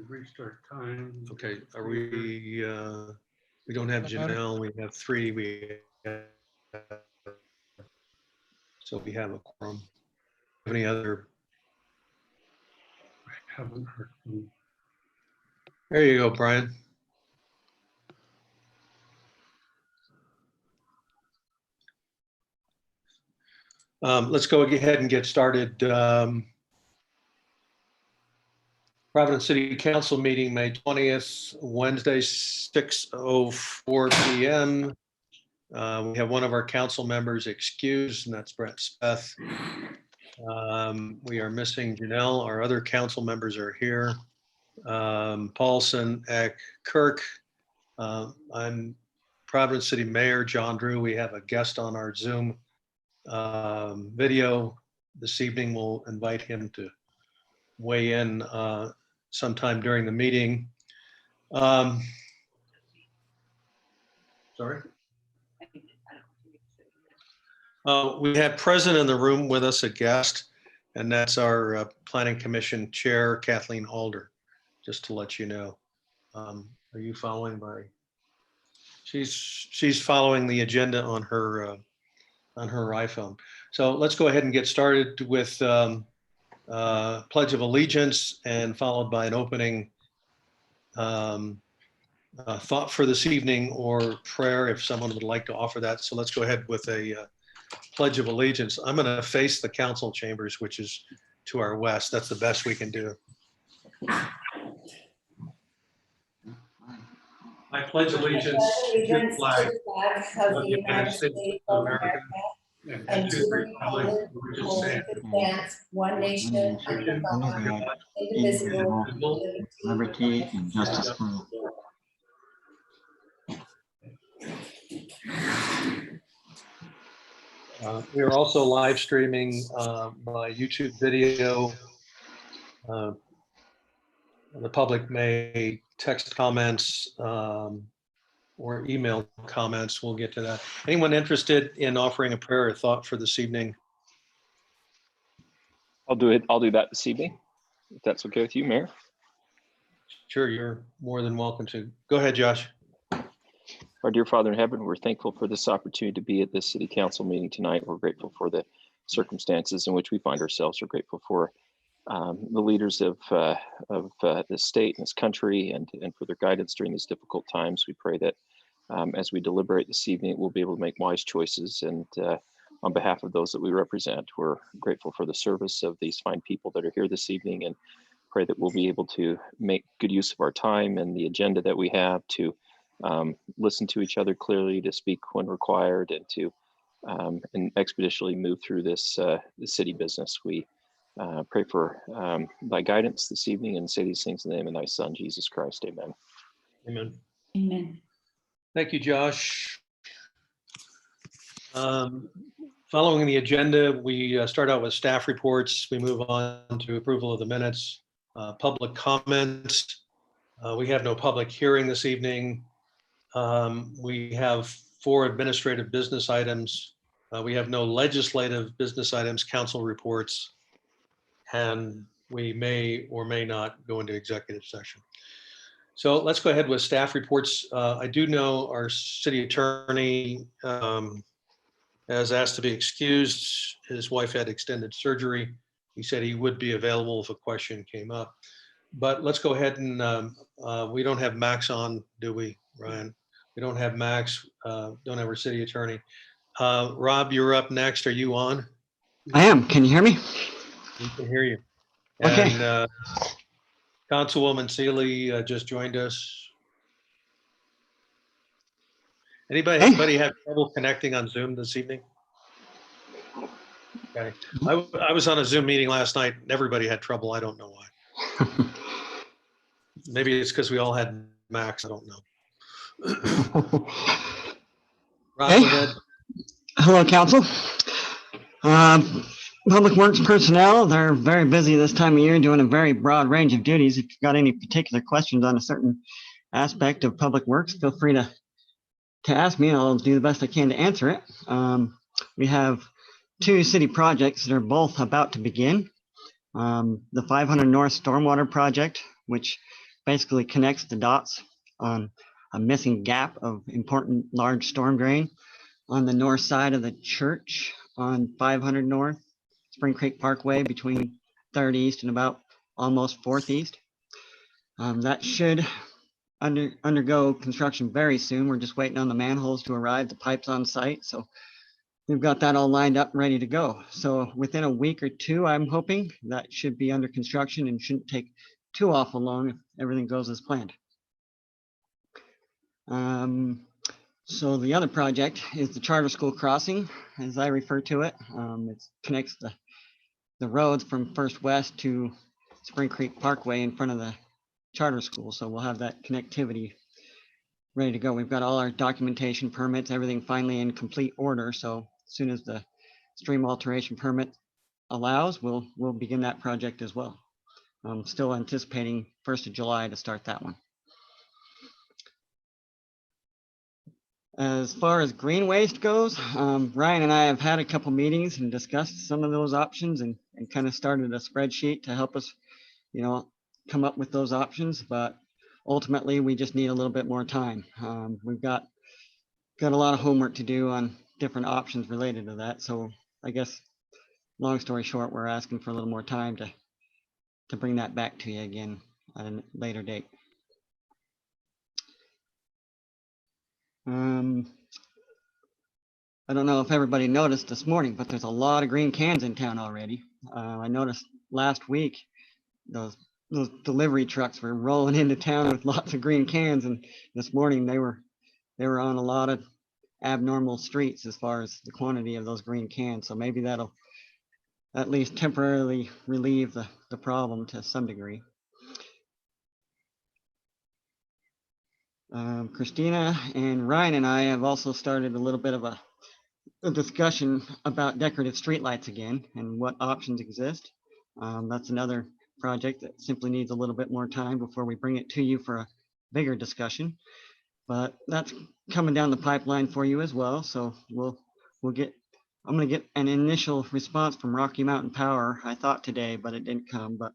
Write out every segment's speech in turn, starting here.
restart time. Okay, are we don't have Janelle, we have three, so we have a quorum. Any other? I haven't heard from. There you go, Brian. Let's go ahead and get started. Providence City Council meeting, May 20th, Wednesday, 6:04 p.m. We have one of our council members excused, and that's Brett Speth. We are missing Janelle. Our other council members are here. Paulson, Eck, Kirk. I'm Providence City Mayor John Drew. We have a guest on our Zoom video this evening. We'll invite him to weigh in sometime during the meeting. Sorry. We have present in the room with us a guest, and that's our Planning Commission Chair, Kathleen Alder, just to let you know. Are you following my? She's following the agenda on her iPhone. So let's go ahead and get started with Pledge of Allegiance, and followed by an opening thought for this evening or prayer if someone would like to offer that. So let's go ahead with a Pledge of Allegiance. I'm going to face the council chambers, which is to our west. That's the best we can do. I pledge allegiance to the flag of the United States of America and to the republic for which it stands, one nation, under God, indivisible, with liberty and justice for all. We are also live streaming by YouTube video. The public may text comments or email comments. We'll get to that. Anyone interested in offering a prayer or thought for this evening? I'll do it. I'll do that this evening, if that's okay with you, Mayor. Sure, you're more than welcome to. Go ahead, Josh. Our dear Father in heaven, we're thankful for this opportunity to be at this city council meeting tonight. We're grateful for the circumstances in which we find ourselves. We're grateful for the leaders of this state and this country and for their guidance during these difficult times. We pray that as we deliberate this evening, we'll be able to make wise choices. And on behalf of those that we represent, we're grateful for the service of these fine people that are here this evening, and pray that we'll be able to make good use of our time and the agenda that we have to listen to each other clearly, to speak when required, and to and expeditiously move through this city business. We pray for thy guidance this evening and say these things in the name of thy son, Jesus Christ. Amen. Amen. Amen. Thank you, Josh. Following the agenda, we start out with staff reports. We move on to approval of the minutes, public comments. We have no public hearing this evening. We have 4 administrative business items. We have no legislative business items, council reports, and we may or may not go into executive session. So let's go ahead with staff reports. I do know our city attorney has asked to be excused. His wife had extended surgery. He said he would be available if a question came up. But let's go ahead and we don't have Max on, do we, Ryan? We don't have Max, don't have our city attorney. Rob, you're up next. Are you on? I am. Can you hear me? We can hear you. Okay. And Councilwoman Seeley just joined us. Anybody have trouble connecting on Zoom this evening? Okay. I was on a Zoom meeting last night and everybody had trouble. I don't know why. Maybe it's because we all had Max. I don't know. Rob, Hey. go ahead. Hello, council. Public Works personnel, they're very busy this time of year doing a very broad range of duties. If you've got any particular questions on a certain aspect of Public Works, feel free to ask me. I'll do the best I can to answer it. We have 2 city projects that are both about to begin. The 500 North Stormwater Project, which basically connects the dots on a missing gap of important large storm drain on the north side of the church on 500 North Spring Creek Parkway between 3rd East and about almost 4th East. That should undergo construction very soon. We're just waiting on the manholes to arrive, the pipes on site. So we've got that all lined up and ready to go. So within a week or two, I'm hoping that should be under construction and shouldn't take too awful long if everything goes as planned. So the other project is the charter school crossing, as I refer to it. It connects the roads from First West to Spring Creek Parkway in front of the charter school. So we'll have that connectivity ready to go. We've got all our documentation, permits, everything finally in complete order. So as soon as the stream alteration permit allows, we'll begin that project as well. I'm still anticipating 1st of July to start that one. As far as green waste goes, Ryan and I have had a couple meetings and discussed some of those options and kind of started a spreadsheet to help us, come up with those options. But ultimately, we just need a little bit more time. We've got a lot of homework to do on different options related to that. So I guess, long story short, we're asking for a little more time to bring that back to you again at a later date. I don't know if everybody noticed this morning, but there's a lot of green cans in town already. I noticed last week those delivery trucks were rolling into town with lots of green cans, and this morning they were on a lot of abnormal streets as far as the quantity of those green cans. So maybe that'll at least temporarily relieve the problem to some degree. Christina and Ryan and I have also started a little bit of a discussion about decorative streetlights again and what options exist. That's another project that simply needs a little bit more time before we bring it to you for a bigger discussion. But that's coming down the pipeline for you as well. So I'm going to get an initial response from Rocky Mountain Power, I thought today, but it didn't come. But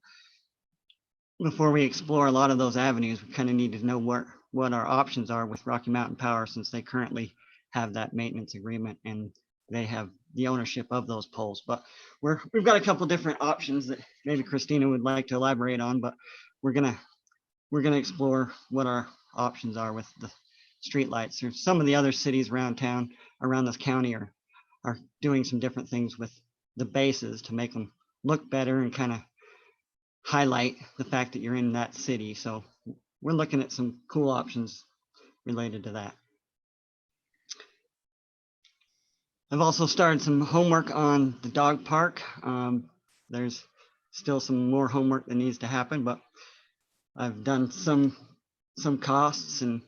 before we explore a lot of those avenues, we kind of need to know what our options are with Rocky Mountain Power, since they currently have that maintenance agreement and they have the ownership of those poles. But we've got a couple different options that maybe Christina would like to elaborate on, but we're gonna explore what our options are with the streetlights. There's some of the other cities around town, around this county, are doing some different things with the bases to make them look better and kind of highlight the fact that you're in that city. So we're looking at some cool options related to that. I've also started some homework on the dog park. There's still some more homework that needs to happen, but I've done some costs and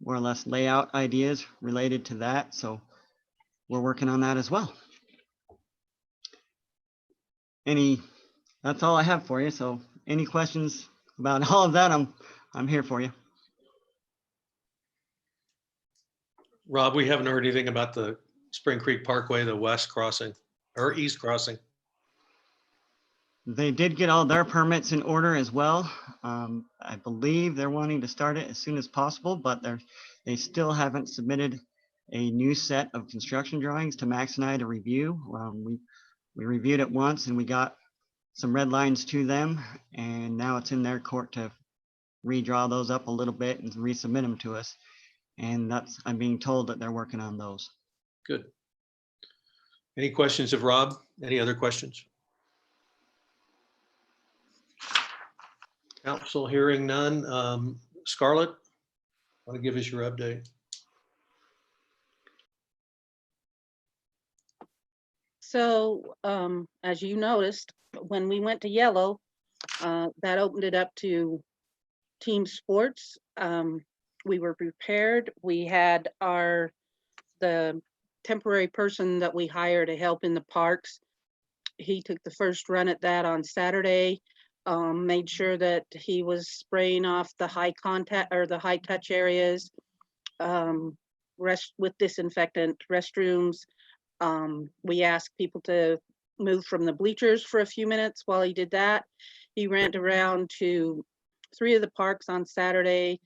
more or less layout ideas related to that. So we're working on that as well. That's all I have for you. So any questions about all of that, I'm here for you. Rob, we haven't heard anything about the Spring Creek Parkway, the west crossing or east crossing. They did get all their permits in order as well. I believe they're wanting to start it as soon as possible, but they still haven't submitted a new set of construction drawings to Max and I to review. We reviewed it once and we got some red lines to them, and now it's in their court to redraw those up a little bit and resubmit them to us. And I'm being told that they're working on those. Good. Any questions of Rob? Any other questions? Council, hearing none. Scarlett, want to give us your update? So as you noticed, when we went to yellow, that opened it up to team sports. We were prepared. We had the temporary person that we hired to help in the parks. He took the first run at that on Saturday, made sure that he was spraying off the high contact or the high touch areas, with disinfectant restrooms. We asked people to move from the bleachers for a few minutes while he did that. He ran around to 3 of the parks on Saturday.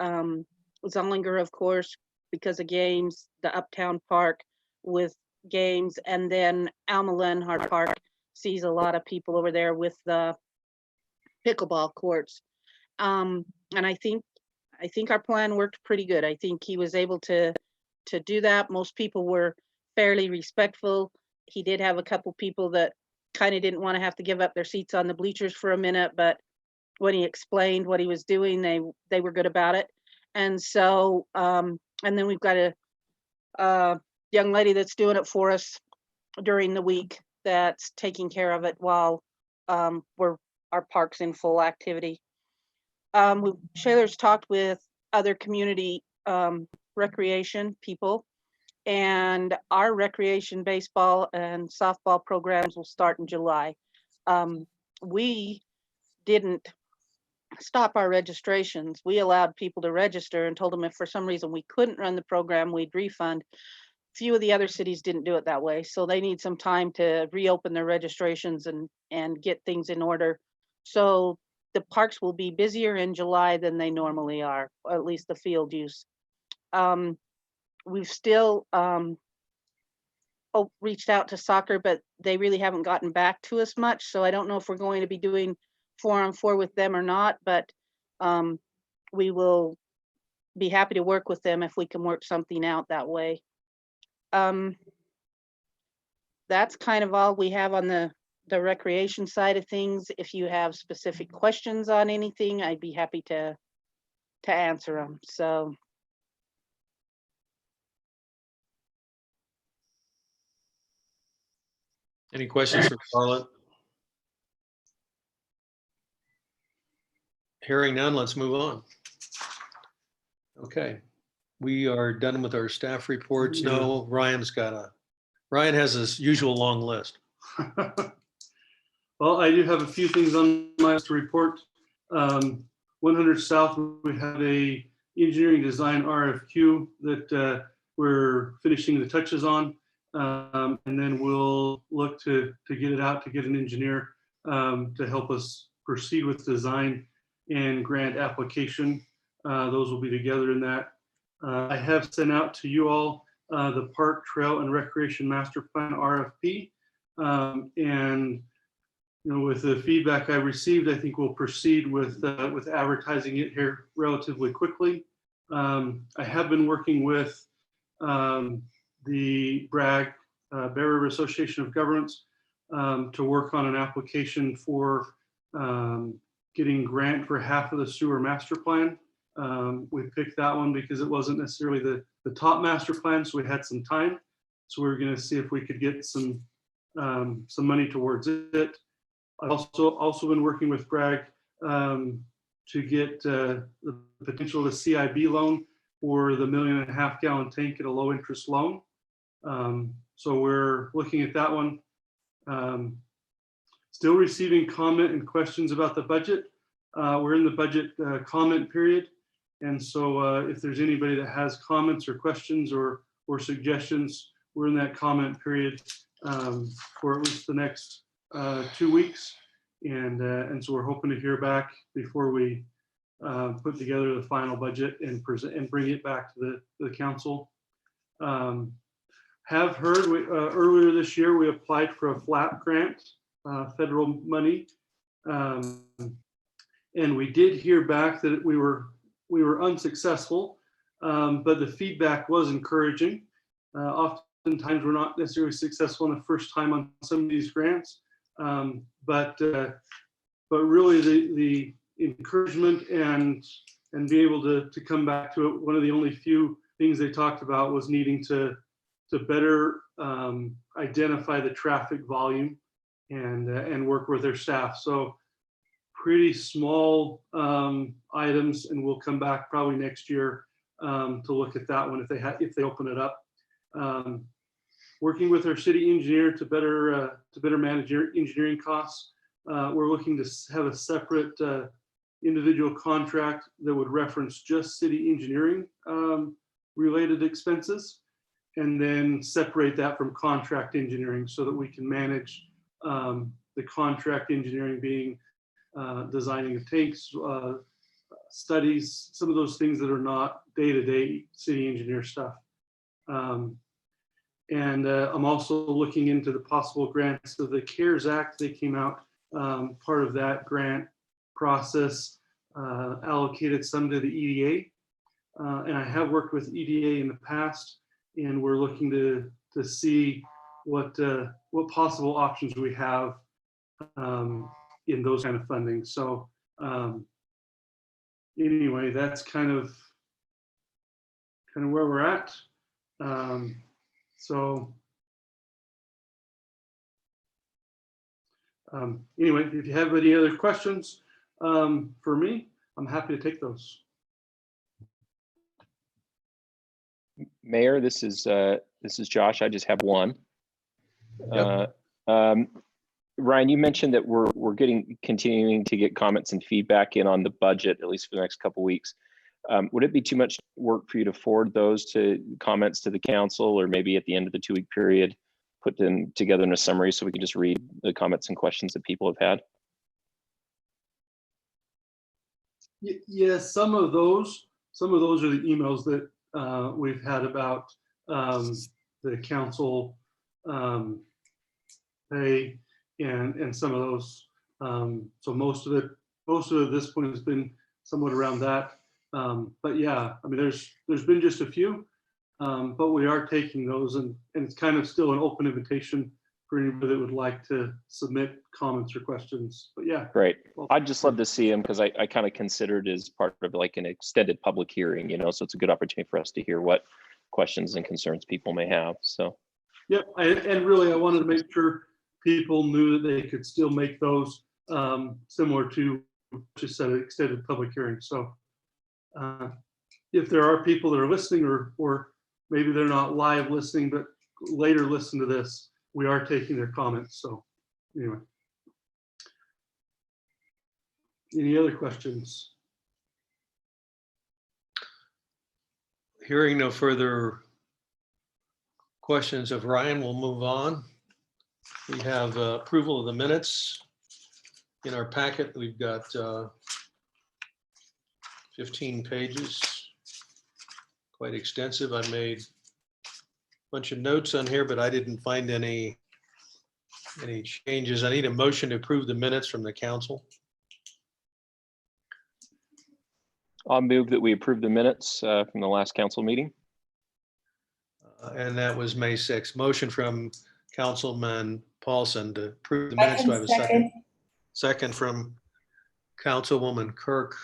Zollinger, of course, because of games, the Uptown Park with games, and then Alma Lenhart Park sees a lot of people over there with the pickleball courts. And I think our plan worked pretty good. I think he was able to do that. Most people were fairly respectful. He did have a couple people that kind of didn't want to have to give up their seats on the bleachers for a minute, but when he explained what he was doing, they were good about it. And so, and then we've got a young lady that's doing it for us during the week that's taking care of it while our park's in full activity. Shaler's talked with other community recreation people, and our recreation baseball and softball programs will start in July. We didn't stop our registrations. We allowed people to register and told them if for some reason we couldn't run the program, we'd refund. Few of the other cities didn't do it that way, so they need some time to reopen their registrations and get things in order. So the parks will be busier in July than they normally are, or at least the field use. We've still reached out to soccer, but they really haven't gotten back to us much. So I don't know if we're going to be doing 4-on-4 with them or not, but we will be happy to work with them if we can work something out that way. That's kind of all we have on the recreation side of things. If you have specific questions on anything, I'd be happy to answer them. So. Any questions for Charlotte? Hearing none, let's move on. Okay, we are done with our staff reports. No, Ryan has his usual long list. Well, I do have a few things on my list to report. 100 South, we have a engineering design RFQ that we're finishing the touches on. And then we'll look to get it out to get an engineer to help us proceed with design and grant application. Those will be together in that. I have sent out to you all the Park, Trail, and Recreation Master Plan RFP. And with the feedback I received, I think we'll proceed with advertising it here relatively quickly. I have been working with the Bear River Association of Governments to work on an application for getting grant for half of the sewer master plan. We picked that one because it wasn't necessarily the top master plan, so we had some time. So we were going to see if we could get some money towards it. I've also been working with Bragg to get the potential of a CIB loan for the 1.5 million gallon tank at a low interest loan. So we're looking at that one. Still receiving comment and questions about the budget. We're in the budget comment period. And so if there's anybody that has comments or questions or suggestions, we're in that comment period for at least the next 2 weeks. And so we're hoping to hear back before we put together the final budget and present and bring it back to the council. Have heard earlier this year we applied for a FLAP grant, federal money, and we did hear back that we were unsuccessful, but the feedback was encouraging. Oftentimes we're not necessarily successful in the first time on some of these grants, but really the encouragement and be able to come back to it. One of the only few things they talked about was needing to better identify the traffic volume and work with their staff. So pretty small items, and we'll come back probably next year to look at that one if they open it up. Working with our city engineer to better manage engineering costs. We're looking to have a separate individual contract that would reference just city engineering related expenses, and then separate that from contract engineering so that we can manage the contract engineering being designing of tanks, studies, some of those things that are not day-to-day city engineer stuff. And I'm also looking into the possible grants of the CARES Act. They came out, part of that grant process, allocated some to the EDA. And I have worked with EDA in the past, and we're looking to see what possible options we have in those kind of funding. So anyway, that's kind of where we're at. Anyway, if you have any other questions for me, I'm happy to take those. Mayor, this is Josh. I just have one. Yep. Ryan, you mentioned that we're continuing to get comments and feedback in on the budget, at least for the next couple of weeks. Would it be too much work for you to forward those comments to the council, or maybe at the end of the 2-week period, put them together in a summary so we can just read the comments and questions that people have had? Yes, some of those are the emails that we've had about the council pay and some of those. So most of it at this point has been somewhat around that. But yeah, I mean, there's been just a few, but we are taking those, and it's kind of still an open invitation for anybody that would like to submit comments or questions. But yeah. Great. I'd just love to see them, because I kind of consider it as part of like an extended public hearing, so it's a good opportunity for us to hear what questions and concerns people may have. So. Yep, and really I wanted to make sure people knew that they could still make those similar to just an extended public hearing. So if there are people that are listening, or maybe they're not live listening, but later listen to this, we are taking their comments. So anyway, any other questions? Hearing no further questions of Ryan, we'll move on. We have approval of the minutes. In our packet, we've got 15 pages, quite extensive. I made a bunch of notes on here, but I didn't find any changes. I need a motion to approve the minutes from the council. I'll move that we approve the minutes from the last council meeting. And that was May 6th. Motion from Councilman Paulson to approve the minutes. Do I have a second? Second from Councilwoman Kirk.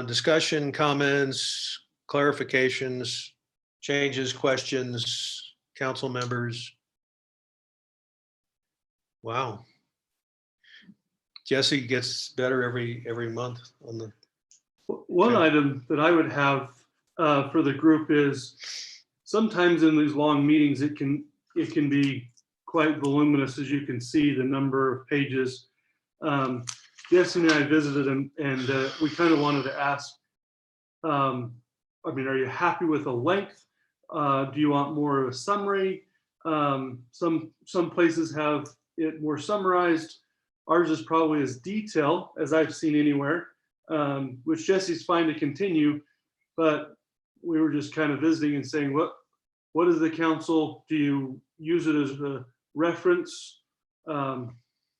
Discussion, comments, clarifications, changes, questions, council members. Wow. Jesse gets better every month on the. One item that I would have for the group is, sometimes in these long meetings, it can be quite voluminous, as you can see the number of pages. Jesse and I visited, and we kind of wanted to ask, I mean, are you happy with the length? Do you want more of a summary? Some places have it more summarized. Ours is probably as detailed as I've seen anywhere, which Jesse's fine to continue, but we were just kind of visiting and saying, what is the council? Do you use it as a reference?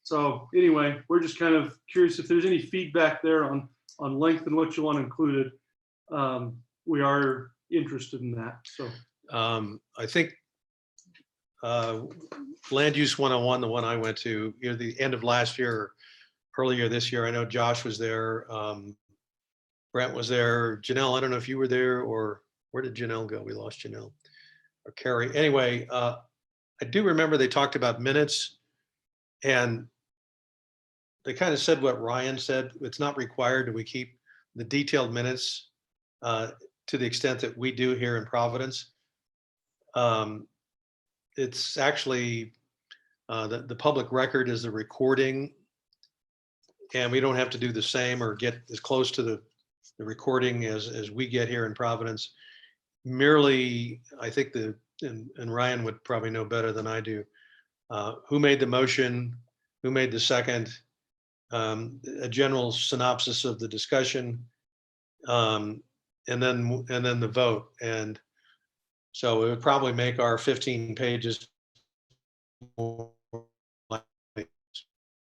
So anyway, we're just kind of curious if there's any feedback there on length and what you want included. We are interested in that. So I think Land Use 101, the one I went to near the end of last year, earlier this year, I know Josh was there, Brent was there, Janelle, I don't know if you were there, or where did Janelle go? We lost Janelle, or Carrie. Anyway, I do remember they talked about minutes, and they kind of said what Ryan said. It's not required that we keep the detailed minutes to the extent that we do here in Providence. It's actually the public record is the recording, and we don't have to do the same or get as close to the recording as we get here in Providence. Merely, I think and Ryan would probably know better than I do, who made the motion, who made the second, a general synopsis of the discussion, and then the vote. And so it would probably make our 15 pages more likely.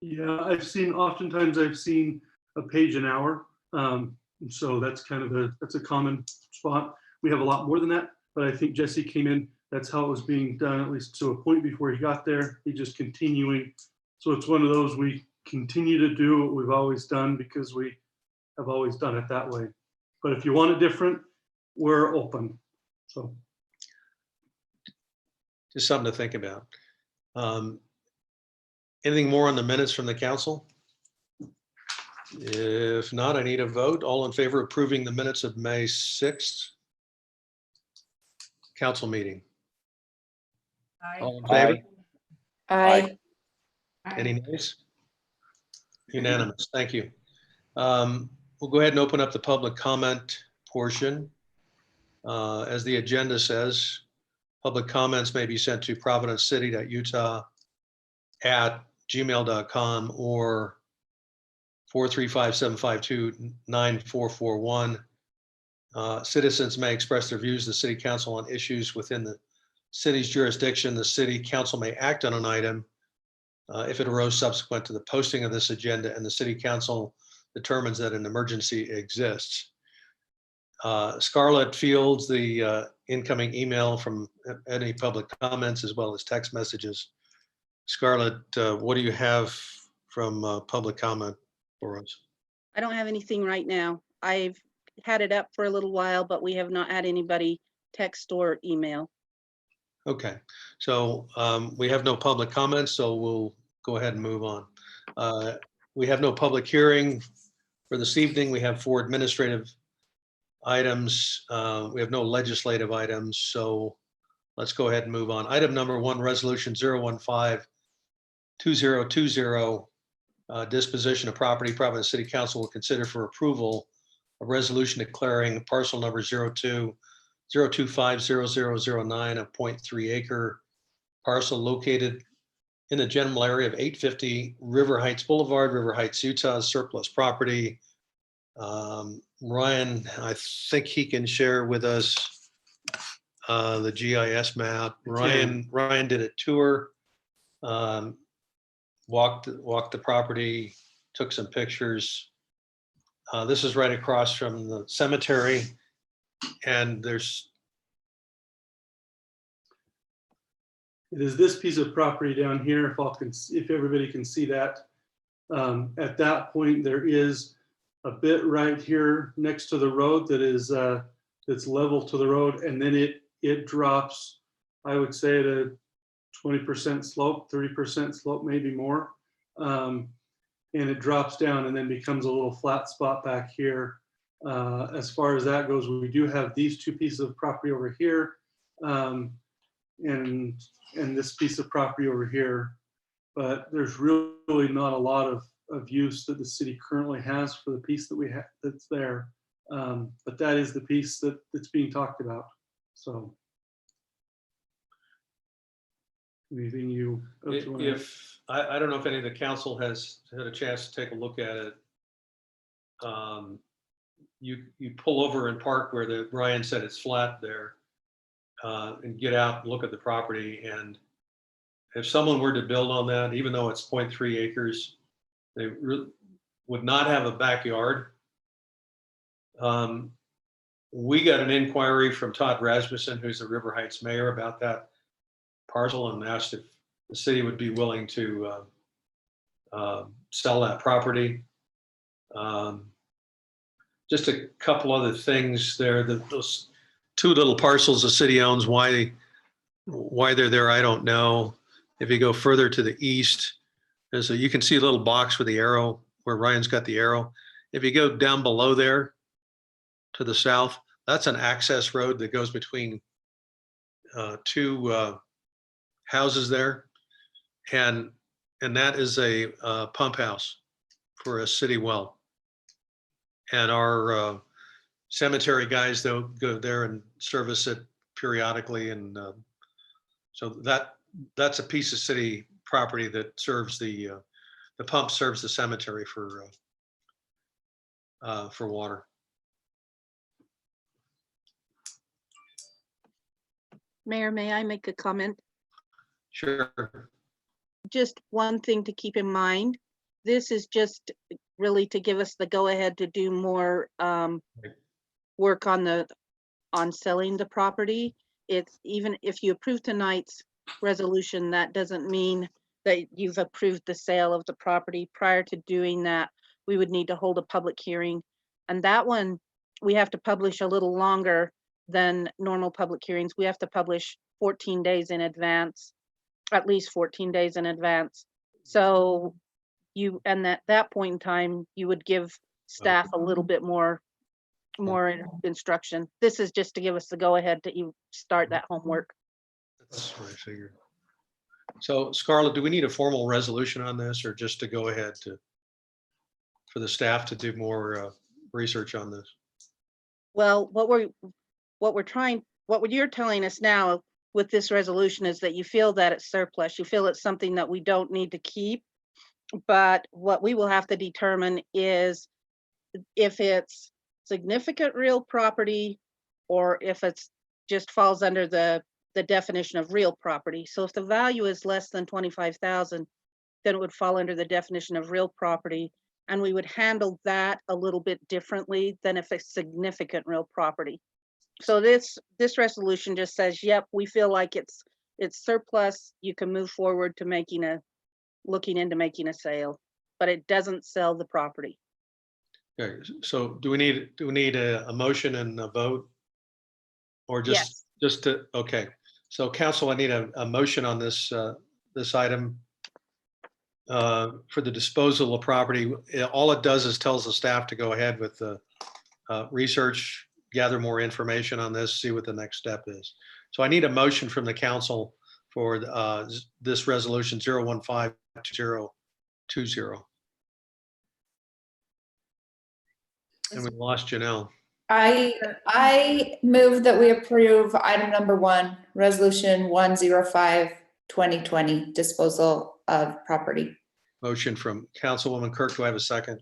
Yeah, oftentimes I've seen a page an hour. So that's kind of that's a common spot. We have a lot more than that, but I think Jesse came in, that's how it was being done, at least to a point before he got there. He just continuing. So it's one of those, we continue to do what we've always done because we have always done it that way. But if you want it different, we're open. So. Just something to think about. Anything more on the minutes from the council? If not, I need a vote. All in favor of approving the minutes of May 6th council meeting? All in favor? Aye. Any nays? Unanimous. Thank you. We'll go ahead and open up the public comment portion. As the agenda says, public comments may be sent to providencecity.utah@gmail.com or 435-752-9441. Citizens may express their views to the city council on issues within the city's jurisdiction. The city council may act on an item if it arose subsequent to the posting of this agenda and the city council determines that an emergency exists. Scarlett fields the incoming email from any public comments as well as text messages. Scarlett, what do you have from public comment for us? I don't have anything right now. I've had it up for a little while, but we have not had anybody text or email. Okay, so we have no public comments, so we'll go ahead and move on. We have no public hearing for this evening. We have 4 administrative items. We have no legislative items, so let's go ahead and move on. Item number 1, resolution 015-2020, disposition of property. Providence City Council will consider for approval a resolution declaring parcel number 02250009 a 0.3 acre parcel located in the general area of 850 River Heights Boulevard, River Heights, Utah, surplus property. Ryan, I think he can share with us the GIS map. Ryan did a tour, walked the property, took some pictures. This is right across from the cemetery, and It is this piece of property down here, if everybody can see that. At that point, there is a bit right here next to the road that is that's level to the road, and then it drops, I would say, at a 20% slope, 30% slope, maybe more. And it drops down and then becomes a little flat spot back here. As far as that goes, we do have these 2 pieces of property over here. And this piece of property over here, but there's really not a lot of use that the city currently has for the piece that we have that's there. But that is the piece that's being talked about. So anything you if I don't know if any of the council has had a chance to take a look at it. You pull over and park where Brian said it's flat there. And get out and look at the property. And if someone were to build on that, even though it's 0.3 acres, they would not have a backyard. We got an inquiry from Todd Rasmussen, who's the River Heights mayor, about that parcel and asked if the city would be willing to sell that property. Just a couple other things there. Those 2 little parcels the city owns, why they're there, I don't know. If you go further to the east, you can see a little box with the arrow where Ryan's got the arrow. If you go down below there to the south, that's an access road that goes between 2 houses there. And that is a pump house for a city well. And our cemetery guys, they'll go there and service it periodically. And so that's a piece of city property that serves the the pump serves the cemetery for water. Mayor, may I make a comment? Sure. Just one thing to keep in mind. This is just really to give us the go-ahead to do more work on selling the property. It's even if you approve tonight's resolution, that doesn't mean that you've approved the sale of the property. Prior to doing that, we would need to hold a public hearing. And that one, we have to publish a little longer than normal public hearings. We have to publish 14 days in advance, at least 14 days in advance. So and at that point in time, you would give staff a little bit more instruction. This is just to give us the go-ahead to start that homework. That's what I figured. So Scarlett, do we need a formal resolution on this, or just to go ahead for the staff to do more research on this? Well, what you're telling us now with this resolution is that you feel that it's surplus. You feel it's something that we don't need to keep. But what we will have to determine is if it's significant real property or if it's just falls under the definition of real property. So if the value is less than 25,000, then it would fall under the definition of real property. And we would handle that a little bit differently than if it's significant real property. So this resolution just says, yep, we feel like it's surplus. You can move forward to looking into making a sale, but it doesn't sell the property. Okay, so do we need a motion and a vote? Or Yes. Okay. So council, I need a motion on this item for the disposal of property. All it does is tells the staff to go ahead with the research, gather more information on this, see what the next step is. So I need a motion from the council for this resolution 0152020. And we lost Janelle. I move that we approve item number 1, resolution 105-2020, disposal of property. Motion from Councilwoman Kirk. Do I have a second?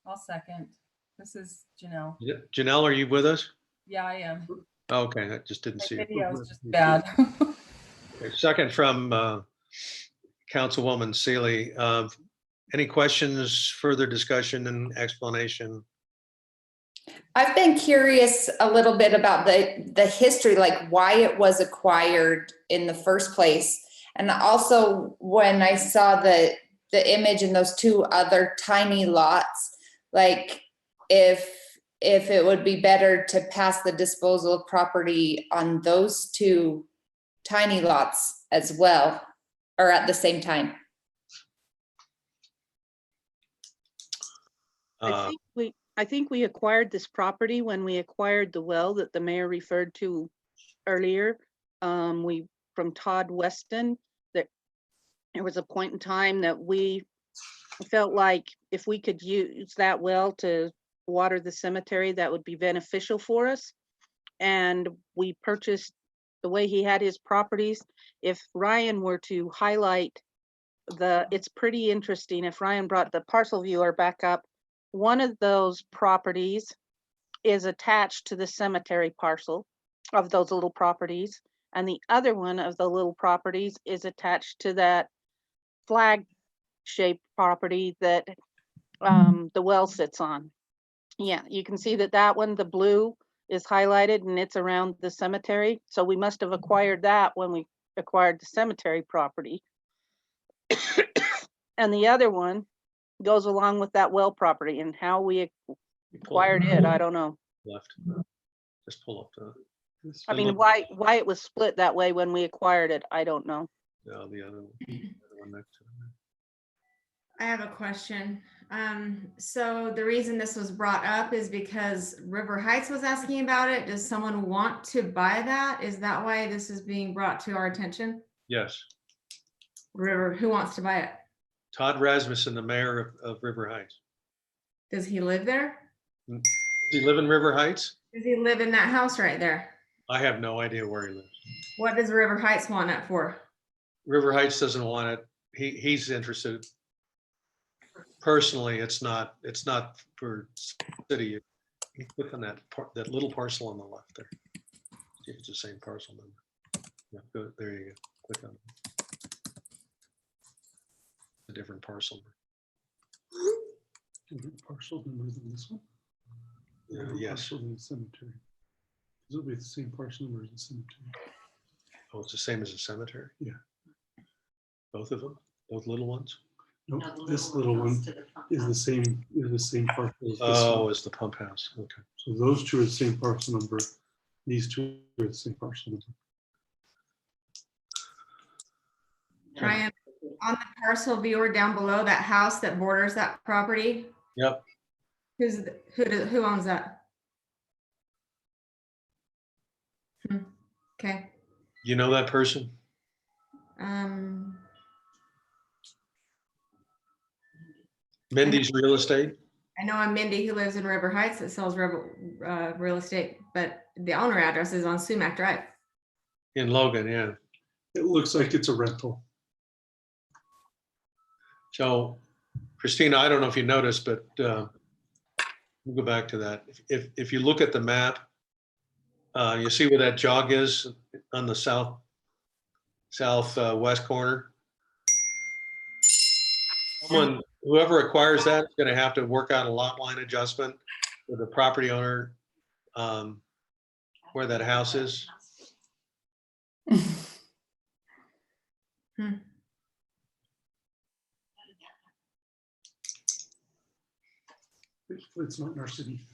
I'll second. This is Janelle. Janelle, are you with us? Yeah, I am. Okay, I just didn't My see it. video is just bad. Okay, second from Councilwoman Seeley. Any questions, further discussion and explanation? I've been curious a little bit about the history, like why it was acquired in the first place. And also when I saw the image in those 2 other tiny lots, like if it would be better to pass the disposal of property on those 2 tiny lots as well, or at the same time. I think we acquired this property when we acquired the well that the mayor referred to earlier. From Todd Weston, that there was a point in time that we felt like if we could use that well to water the cemetery, that would be beneficial for us. And we purchased the way he had his properties. If Ryan were to highlight it's pretty interesting. If Ryan brought the parcel viewer back up, one of those properties is attached to the cemetery parcel of those little properties. And the other one of the little properties is attached to that flag-shaped property that the well sits on. Yeah, you can see that one, the blue, is highlighted and it's around the cemetery. So we must have acquired that when we acquired the cemetery property. And the other one goes along with that well property, and how we acquired it, I don't know. Left. Just pull up the. I mean, why it was split that way when we acquired it, I don't know. No, the other one next to it. I have a question. So the reason this was brought up is because River Heights was asking about it. Does someone want to buy that? Is that why this is being brought to our attention? Yes. River, who wants to buy it? Todd Rasmussen, the mayor of River Heights. Does he live there? Does he live in River Heights? Does he live in that house right there? I have no idea where he lives. What does River Heights want it for? River Heights doesn't want it. He's interested. personally, it's not for city. You click on that little parcel on the left there. See if it's the same parcel number. Yeah, there you go. Click on it. A different parcel. Different parcel number than this one? Different Yes. parcel than the cemetery. It'll be the same parcel number as the cemetery. Oh, it's the same as the cemetery? Yeah. Both of them? Both little ones? Nope, this little one is the same parcel as this one. Oh, it's the pump house. Okay. So those two are the same parcel number. These two are the same parcel number. Ryan, on the parcel viewer down below, that house that borders that property, Yep. who owns that? Okay. You know that person? Mindy's Real Estate? I know a Mindy who lives in River Heights that sells real estate, but the owner address is on Sumac Drive. In Logan, yeah. It looks like it's a rental. So Christina, I don't know if you noticed, but we'll go back to that. If you look at the map, you see where that jog is on the southwest corner. Whoever acquires that is going to have to work out a lot line adjustment with the property owner where that house is. It's not in our city.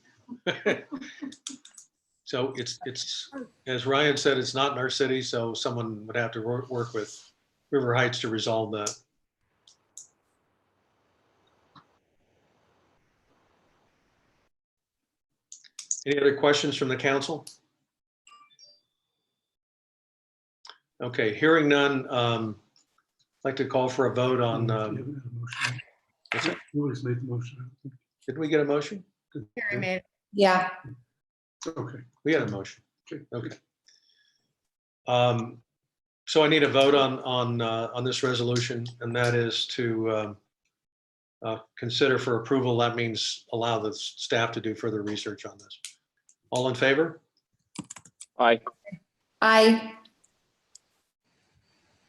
So it's, as Ryan said, it's not in our city, so someone would have to work with River Heights to resolve that. Any other questions from the council? Okay, hearing none, I'd like to call for a vote on, You haven't had a motion. what's that? Nobody's made the motion, I don't think. Did we get a motion? Carrie made it. Yeah, Okay. We had a motion. Okay. Okay. So I need a vote on this resolution, and that is to consider for approval. That means allow the staff to do further research on this. All in favor? Aye. I,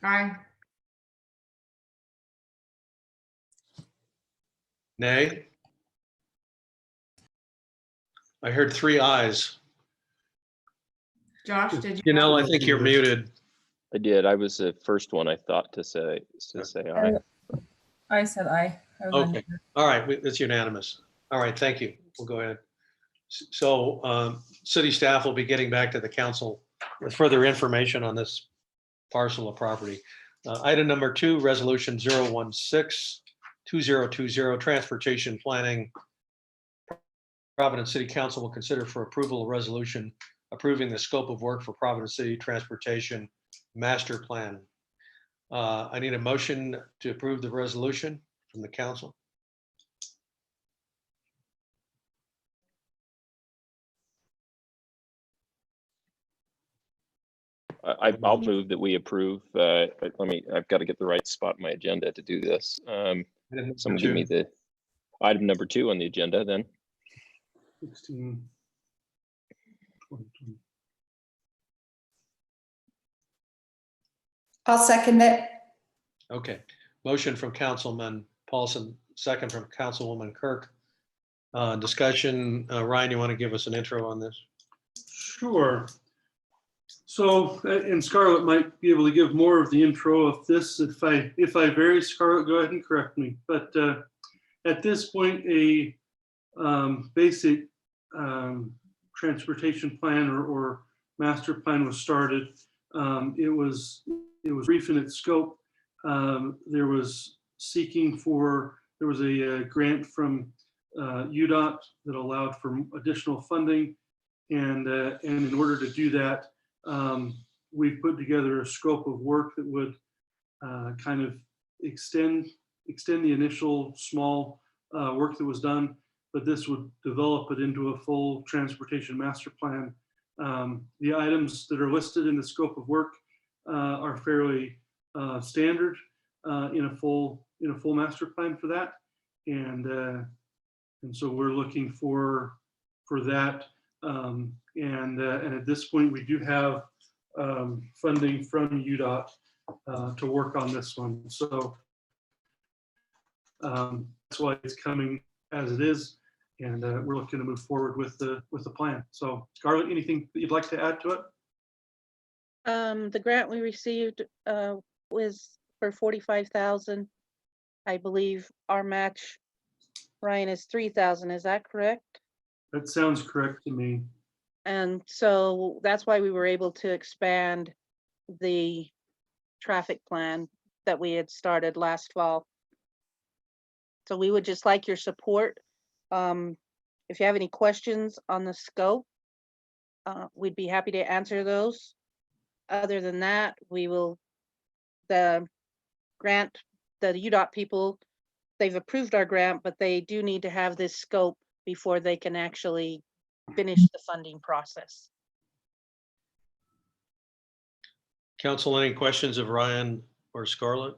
Aye. Nay? I heard 3 ayes. Josh, did you? You know, I think you're muted. I did. I was the first one I thought to say aye. I said aye. I was Okay. All right, it's unanimous. All right, thank you. We'll go ahead. So city staff will be getting back to the council with further information on this parcel of property. Item number 2, resolution 016-2020, transportation planning. Providence City Council will consider for approval a resolution approving the scope of work for Providence City Transportation Master Plan. I need a motion to approve the resolution from the council. I'll move that we approve. I've got to get the right spot in my agenda to do this. Someone give me the item number 2 on the agenda then. 16, 20. I'll second it. Okay, motion from Councilman Paulson, second from Councilwoman Kirk. Discussion, Ryan, you want to give us an intro on this? Sure. So, and Scarlett might be able to give more of the intro of this. If I vary, Scarlett, go ahead and correct me. But at this point, a basic transportation plan or master plan was started. It was brief in its scope. There was a grant from UDOT that allowed for additional funding, and in order to do that, we put together a scope of work that would kind of extend the initial small work that was done, but this would develop it into a full transportation master plan. The items that are listed in the scope of work are fairly standard in a full master plan for that. and so we're looking for that. And at this point, we do have funding from UDOT to work on this one. So that's why it's coming as it is, and we're looking to move forward with the plan. So Scarlett, anything that you'd like to add to it? The grant we received was for 45,000. I believe our match, Ryan, is 3,000. Is that correct? That sounds correct to me. And so that's why we were able to expand the traffic plan that we had started last fall. So we would just like your support. If you have any questions on the scope, we'd be happy to answer those. Other than that, the grant, the UDOT people, they've approved our grant, but they do need to have this scope before they can actually finish the funding process. Council, any questions of Ryan or Scarlett?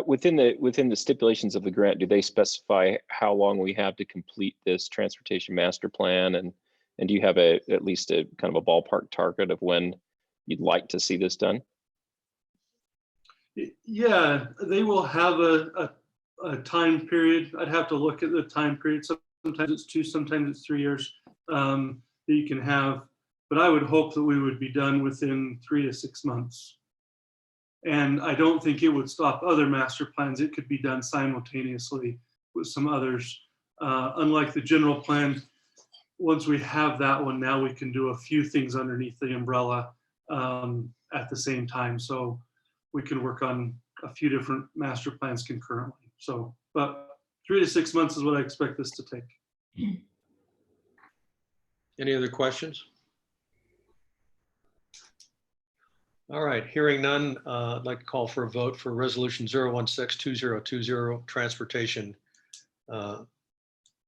Within the stipulations of the grant, do they specify how long we have to complete this transportation master plan? And do you have at least a kind of a ballpark target of when you'd like to see this done? Yeah, they will have a time period. I'd have to look at the time period. Sometimes it's 2, sometimes it's 3 years that you can have. But I would hope that we would be done within 3 to 6 months. And I don't think it would stop other master plans. It could be done simultaneously with some others. Unlike the general plan, once we have that one, now we can do a few things underneath the umbrella at the same time. So we can work on a few different master plans concurrently. So, but 3 to 6 months is what I expect this to take. Any other questions? All right, hearing none, I'd like to call for a vote for resolution 016-2020, transportation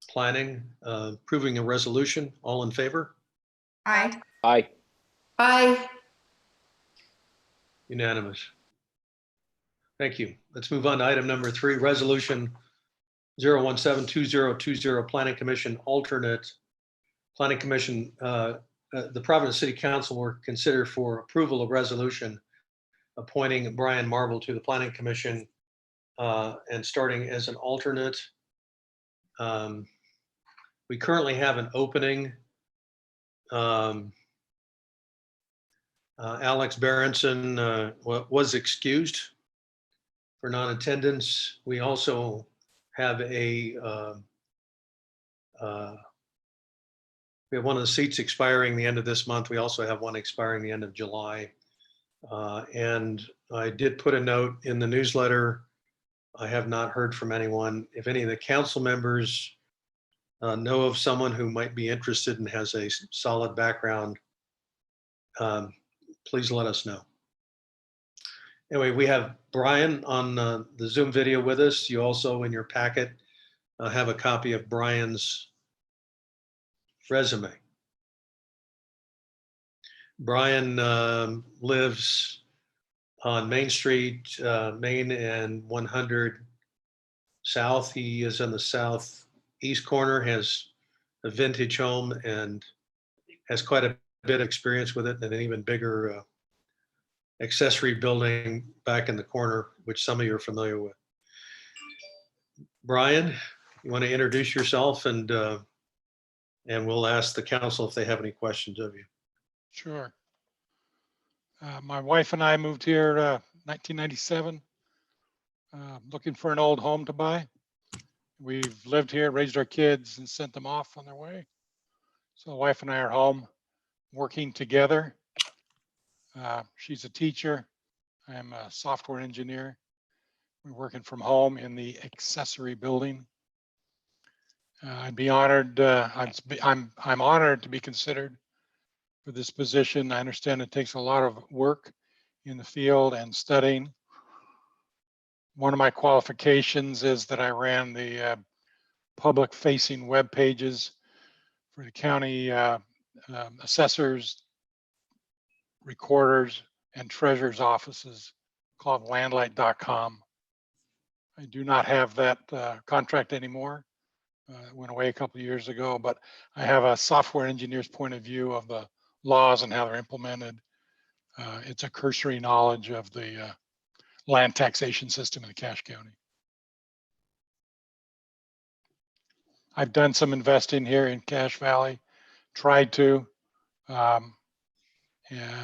planning, approving a resolution. All in favor? Aye. Aye. Aye. Unanimous. Thank you. Let's move on to item number 3, resolution 017-2020, Planning Commission alternate. Planning Commission, the Providence City Council will consider for approval of resolution appointing Brian Marble to the Planning Commission and starting as an alternate. We currently have an opening. Alex Berenson was excused for non-attendance. We also have we have one of the seats expiring the end of this month. We also have one expiring the end of July. And I did put a note in the newsletter. I have not heard from anyone. If any of the council members know of someone who might be interested and has a solid background, please let us know. Anyway, we have Brian on the Zoom video with us. You also, in your packet, have a copy of Brian's resume. Brian lives on Main Street, Main and 100 South. He is in the southeast corner, has a vintage home and has quite a bit of experience with it, and an even bigger accessory building back in the corner, which some of you are familiar with. Brian, you want to introduce yourself, and we'll ask the council if they have any questions of you. Sure. My wife and I moved here 1997, looking for an old home to buy. We've lived here, raised our kids, and sent them off on their way. So the wife and I are home working together. She's a teacher. I'm a software engineer. We're working from home in the accessory building. I'd be honored. I'm honored to be considered for this position. I understand it takes a lot of work in the field and studying. One of my qualifications is that I ran the public facing web pages for the county assessors, recorders, and treasurer's offices called landlight.com. I do not have that contract anymore. It went away a couple of years ago, but I have a software engineer's point of view of the laws and how they're implemented. It's a cursory knowledge of the land taxation system in the Cache County. I've done some investing here in Cache Valley, tried to, yeah,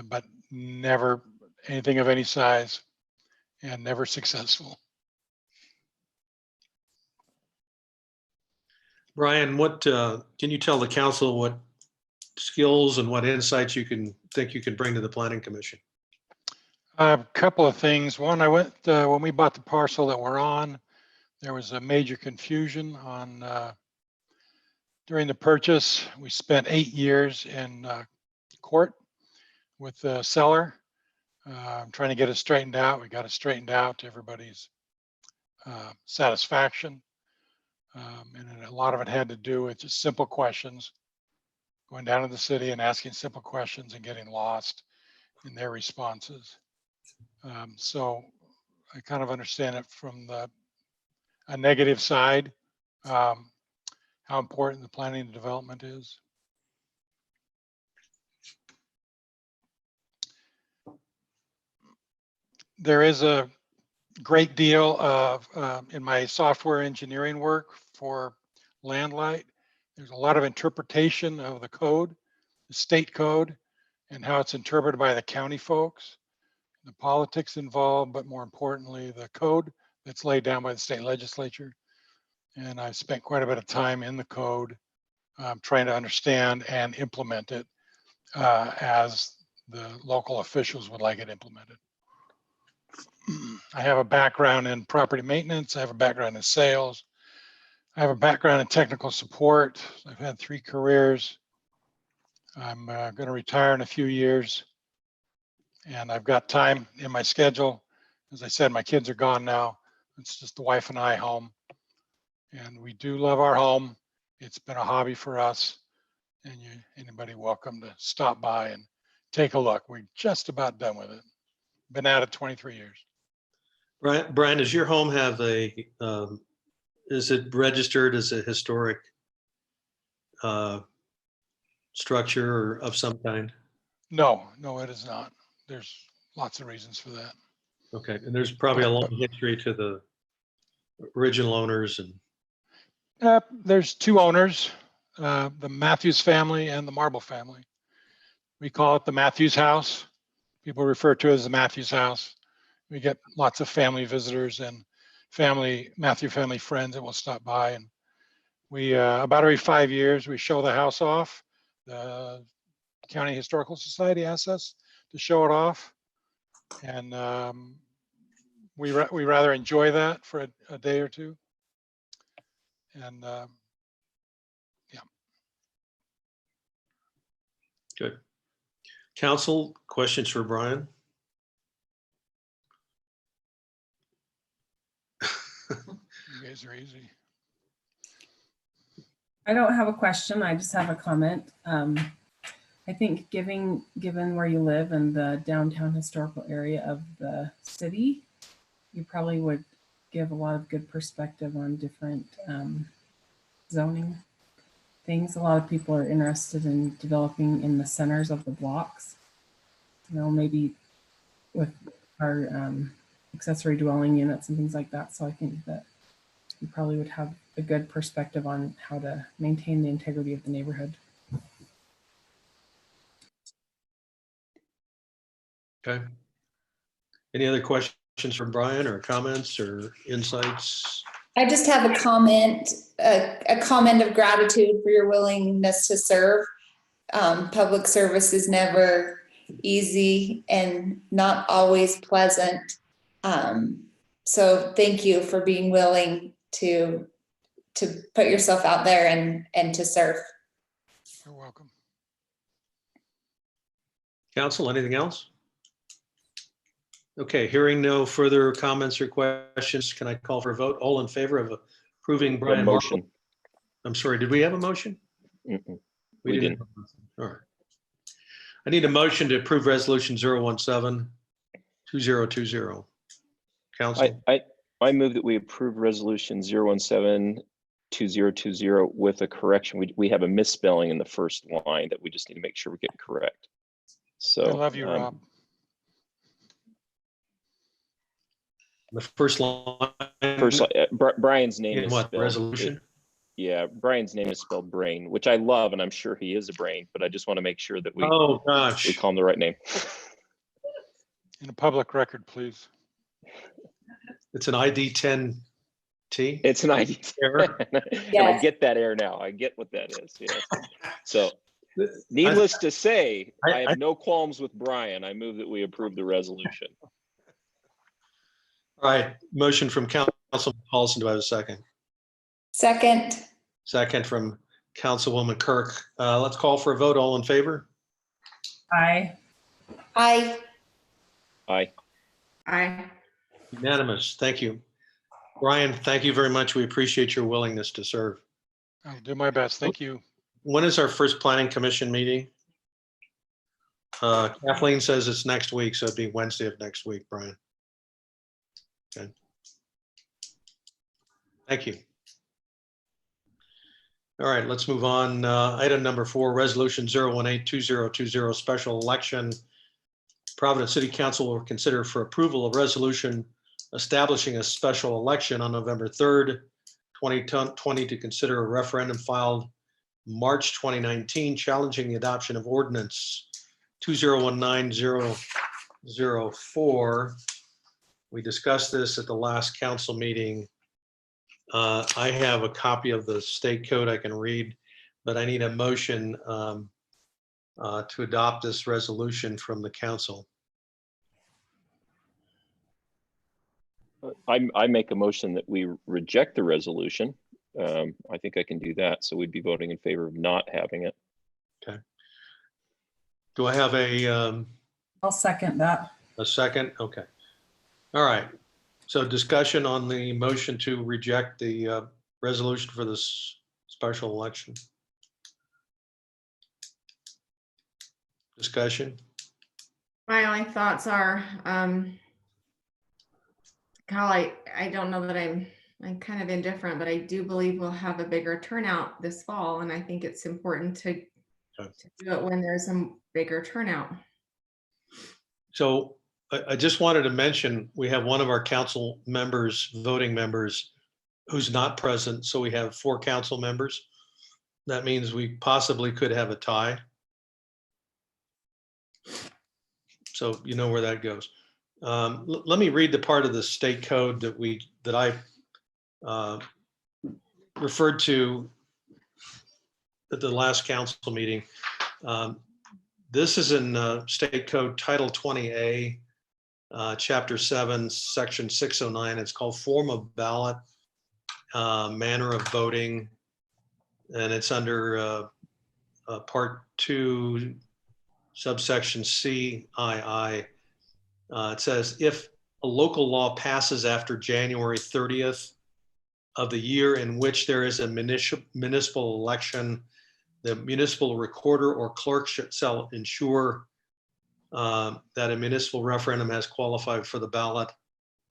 but never anything of any size, and never successful. Brian, what can you tell the council what skills and what insights you think you can bring to the Planning Commission? A couple of things. One, I went when we bought the parcel that we're on, there was a major confusion on during the purchase. We spent 8 years in court with the seller, trying to get it straightened out. We got it straightened out to everybody's satisfaction. And a lot of it had to do with just simple questions, going down to the city and asking simple questions and getting lost in their responses. So I kind of understand it from a negative side, how important the planning and development is. There is a great deal of in my software engineering work for Landlight. There's a lot of interpretation of the code, the state code, and how it's interpreted by the county folks, the politics involved, but more importantly, the code that's laid down by the state legislature. And I've spent quite a bit of time in the code trying to understand and implement it as the local officials would like it implemented. I have a background in property maintenance. I have a background in sales. I have a background in technical support. I've had 3 careers. I'm going to retire in a few years, and I've got time in my schedule. As I said, my kids are gone now. It's just the wife and I home, and we do love our home. It's been a hobby for us, and anybody welcome to stop by and take a look. We're just about done with it. Been at it 23 years. Brian, does your home have a, is it registered as a historic structure of some kind? No, it is not. There's lots of reasons for that. Okay, and there's probably a long history to the original owners and. There's 2 owners, the Matthews family and the Marble family. We call it the Matthews house. People refer to it as the Matthews house. We get lots of family visitors and Matthew family friends that will stop by, and we about every 5 years we show the house off. The County Historical Society asks us to show it off, and we rather enjoy that for a day or two. And yeah. Good. Council, questions for Brian? You guys are easy. I don't have a question. I just have a comment. I think given where you live and the downtown historical area of the city, you probably would give a lot of good perspective on different zoning things. A lot of people are interested in developing in the centers of the blocks. You know, maybe with our accessory dwelling units and things like that. So I think that you probably would have a good perspective on how to maintain the integrity of the neighborhood. Okay. Any other questions from Brian or comments or insights? I just have a comment of gratitude for your willingness to serve. Public service is never easy and not always pleasant. So thank you for being willing to put yourself out there and to serve. You're welcome. Council, anything else? Okay, hearing no further comments or questions, can I call for a vote? All in favor of approving Brian? Motion. I'm sorry, did we have a motion? Mm-mm. We We didn't. All right. I need a motion to approve resolution 017-2020. Council, I move that we approve resolution 017-2020 with a correction. We have a misspelling in the first line that we just need to make sure we get correct. So I love you, Rob. The first line. Brian's name In is what, spelled. resolution? Yeah, Brian's name is spelled Brain, which I love, and I'm sure he is a brain, but I just want to make sure that we Oh, gosh. call him the right name. In a public record, please. It's an ID 10T. It's an ID. Error. And I Yes. get that error now. I get what that is. Yes. So needless to say, I have no qualms with Brian. I move that we approve the resolution. All right, motion from Councilman Paulson. Do I have a second? Second. Second from Councilwoman Kirk. Let's call for a vote. All in favor? Aye. Aye. Aye. I, Unanimous. Thank you. Brian, thank you very much. We appreciate your willingness to serve. I'll do my best. Thank you. When is our first planning commission meeting? Kathleen says it's next week, so it'd be Wednesday of next week, Brian. Okay. Thank you. All right, let's move on. Item number 4, resolution 018-2020, special election. Providence City Council will consider for approval of resolution establishing a special election on November 3rd, 2020 to consider a referendum filed March 2019 challenging the adoption of ordinance 2019-004. We discussed this at the last council meeting. I have a copy of the state code I can read, but I need a motion to adopt this resolution from the council. I make a motion that we reject the resolution. I think I can do that. So we'd be voting in favor of not having it. Okay. Do I have a I'll second that. second? Okay. All right. So discussion on the motion to reject the resolution for this special election. Discussion. my only thoughts are, Kyle, I don't know that I'm kind of indifferent, but I do believe we'll have a bigger turnout this fall. And I think it's important to do it when there's a bigger turnout. So I just wanted to mention, we have one of our council members, voting members, who's not present. So we have 4 council members. That means we possibly could have a tie. So you know where that goes. Let me read the part of the state code that I referred to at the last council meeting. This is in state code title 20A, chapter 7, section 609. It's called form of ballot, manner of voting, and it's under part 2, subsection CII. It says, if a local law passes after January 30th of the year in which there is a municipal election, the municipal recorder or clerk shall ensure that a municipal referendum has qualified for the ballot,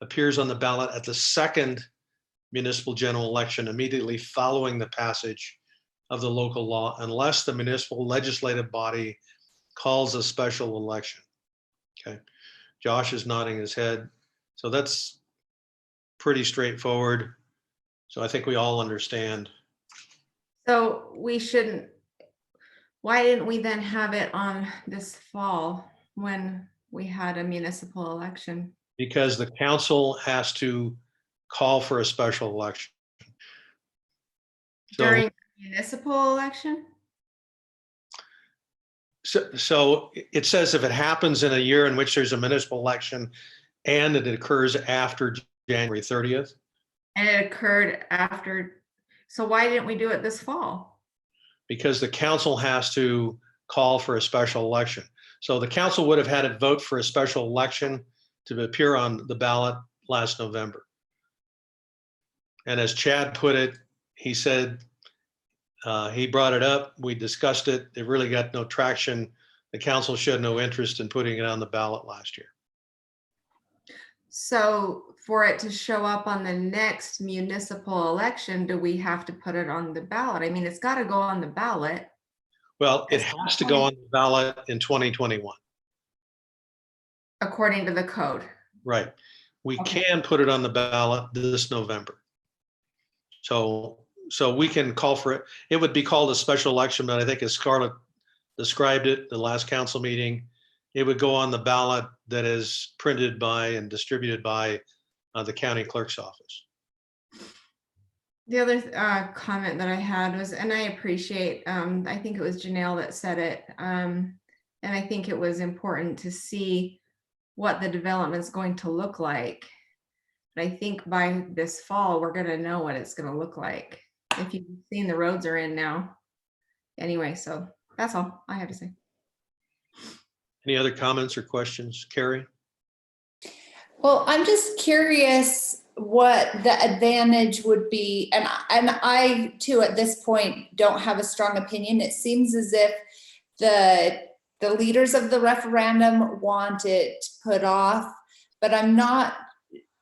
appears on the ballot at the second municipal general election immediately following the passage of the local law, unless the municipal legislative body calls a special election. Okay. Josh is nodding his head. So that's pretty straightforward. So I think we all understand. So we shouldn't, why didn't we then have it on this fall when we had a municipal election? Because the council has to call for a special election. So, During municipal election? so it says if it happens in a year in which there's a municipal election and it occurs after January 30th. And it occurred after, so why didn't we do it this fall? Because the council has to call for a special election. So the council would have had a vote for a special election to appear on the ballot last November. And as Chad put it, he said, he brought it up, we discussed it, it really got no traction. The council showed no interest in putting it on the ballot last year. So for it to show up on the next municipal election, do we have to put it on the ballot? I mean, it's got to go on the ballot. Well, it has to go on the ballot in 2021. According to the code. Right. We Okay. can put it on the ballot this November. So we can call for it. It would be called a special election, but I think as Scarlett described it, the last council meeting, it would go on the ballot that is printed by and distributed by the county clerk's office. The other comment that I had was, and I appreciate, I think it was Janelle that said it, and I think it was important to see what the development's going to look like. But I think by this fall, we're gonna know what it's gonna look like. If you've seen the roads are in now. Anyway, so that's all I have to say. Any other comments or questions, Carrie? Well, I'm just curious what the advantage would be, and I too at this point don't have a strong opinion. It seems as if the leaders of the referendum want it put off, but I'm not.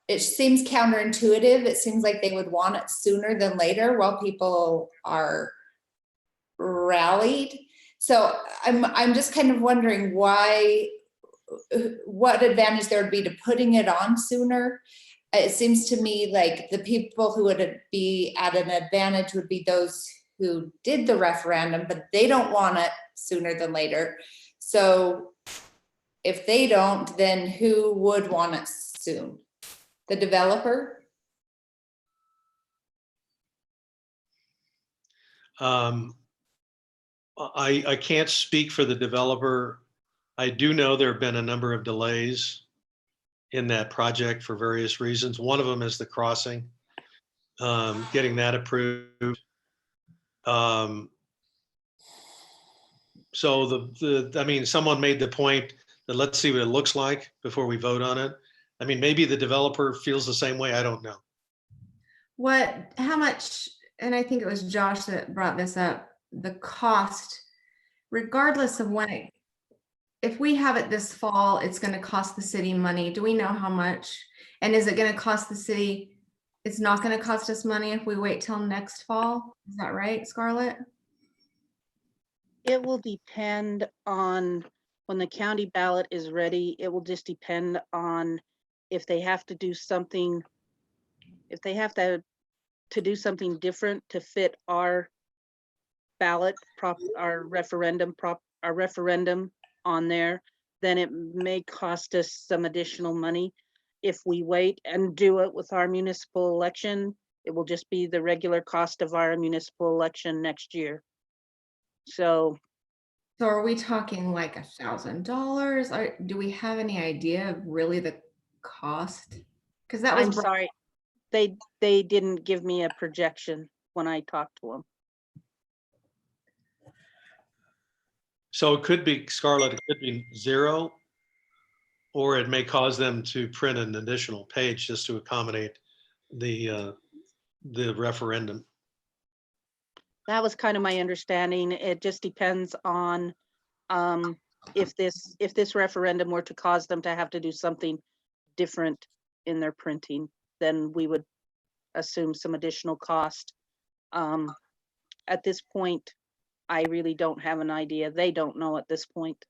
It seems counterintuitive. It seems like they would want it sooner than later while people are rallied. So I'm just kind of wondering what advantage there would be to putting it on sooner. It seems to me like the people who would be at an advantage would be those who did the referendum, but they don't want it sooner than later. So if they don't, then who would want it soon? The developer? I can't speak for the developer. I do know there have been a number of delays in that project for various reasons. One of them is the crossing, getting that approved. So I mean, someone made the point that let's see what it looks like before we vote on it. I mean, maybe the developer feels the same way. I don't know. How much, and I think it was Josh that brought this up, the cost, regardless of when if we have it this fall, it's going to cost the city money. Do we know how much? And is it going to cost the city? It's not going to cost us money if we wait till next fall. Is that right, Scarlett? It will depend on when the county ballot is ready. It will just depend on if they have to do something, if they have to do something different to fit our ballot our referendum on there, then it may cost us some additional money. If we wait and do it with our municipal election, it will just be the regular cost of our municipal election next year. So are we talking like $1,000? Do we have any idea of really the cost? Because that was I'm sorry, they didn't give me a projection when I talked to them. So it could be, Scarlett, it could be zero, or it may cause them to print an additional page just to accommodate the referendum. That was kind of my understanding. It just depends on if this referendum were to cause them to have to do something different in their printing, then we would assume some additional cost. At this point, I really don't have an idea. They don't know at this point.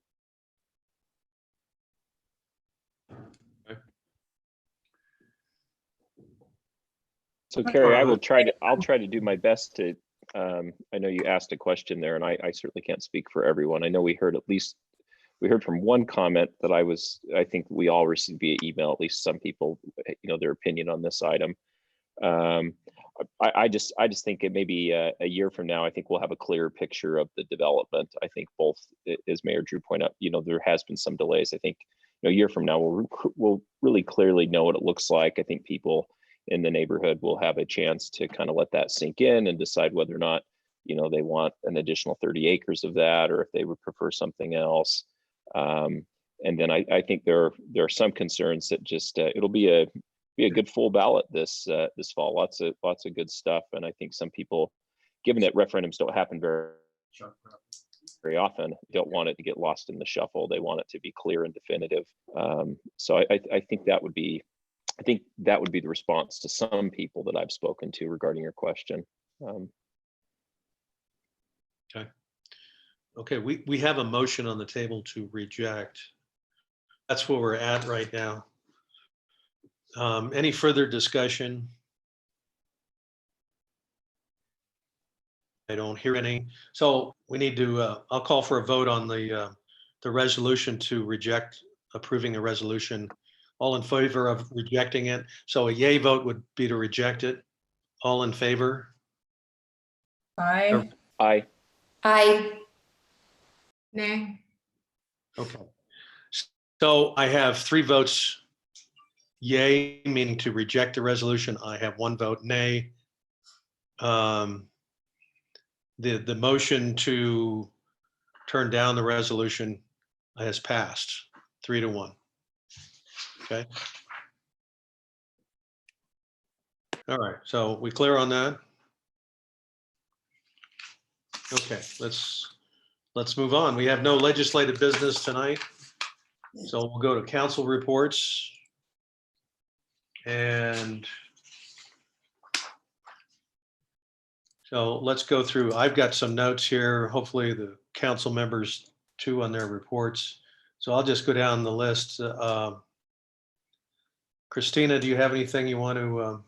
So Carrie, I'll try to do my best to, I know you asked a question there and I certainly can't speak for everyone. I know we heard from one comment that I think we all received via email, at least some people, their opinion on this item. I just think it may be a year from now, I think we'll have a clearer picture of the development. I think both, as Mayor Drew pointed out, there has been some delays. I think a year from now, we'll really clearly know what it looks like. I think people in the neighborhood will have a chance to kind of let that sink in and decide whether or not, they want an additional 30 acres of that, or if they would prefer something else. And then I think there are some concerns that just it'll be a good full ballot this fall. Lots of good stuff, and I think some people, given that referendums don't happen very often, don't want it to get lost in the shuffle. They want it to be clear and definitive. So I think that would be I think that would be the response to some people that I've spoken to regarding your question. Okay, we have a motion on the table to reject. That's where we're at right now. Any further discussion? I don't hear any. So we need to, I'll call for a vote on the resolution to reject approving the resolution. All in favor of rejecting it? So a yay vote would be to reject it. All in favor? Aye. I, Nay. Okay. So I have 3 votes yay, meaning to reject the resolution. I have 1 vote nay. The motion to turn down the resolution has passed 3-1. Okay. All right, so we clear on that? Okay, let's move on. We have no legislative business tonight. So we'll go to council reports. And so let's go through. I've got some notes here, hopefully the council members too on their reports. So I'll just go down the list. Christina, do you have anything you want to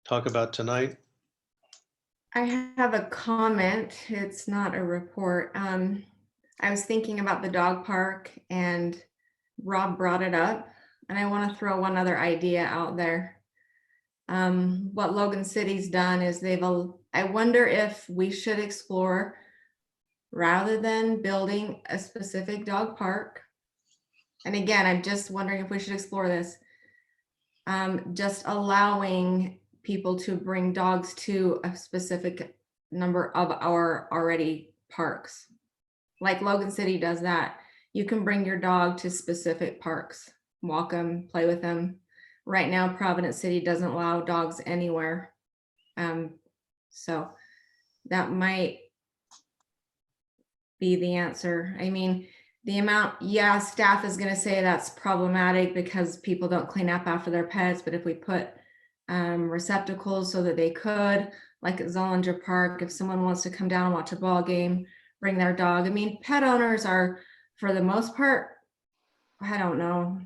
talk about tonight? I have a comment. It's not a report. I was thinking about the dog park and Rob brought it up, and I want to throw one other idea out there. What Logan City's done is I wonder if we should explore, rather than building a specific dog park. And again, I'm just wondering if we should explore this. Just allowing people to bring dogs to a specific number of our already parks. Like Logan City does that. You can bring your dog to specific parks, walk them, play with them. Right now, Providence City doesn't allow dogs anywhere. So that might be the answer. I mean, the amount, yeah, staff is going to say that's problematic because people don't clean up after their pets. But if we put receptacles so that they could, like at Zollinger Park, if someone wants to come down and watch a ball game, bring their dog. I mean, pet owners are, for the most part, I don't know.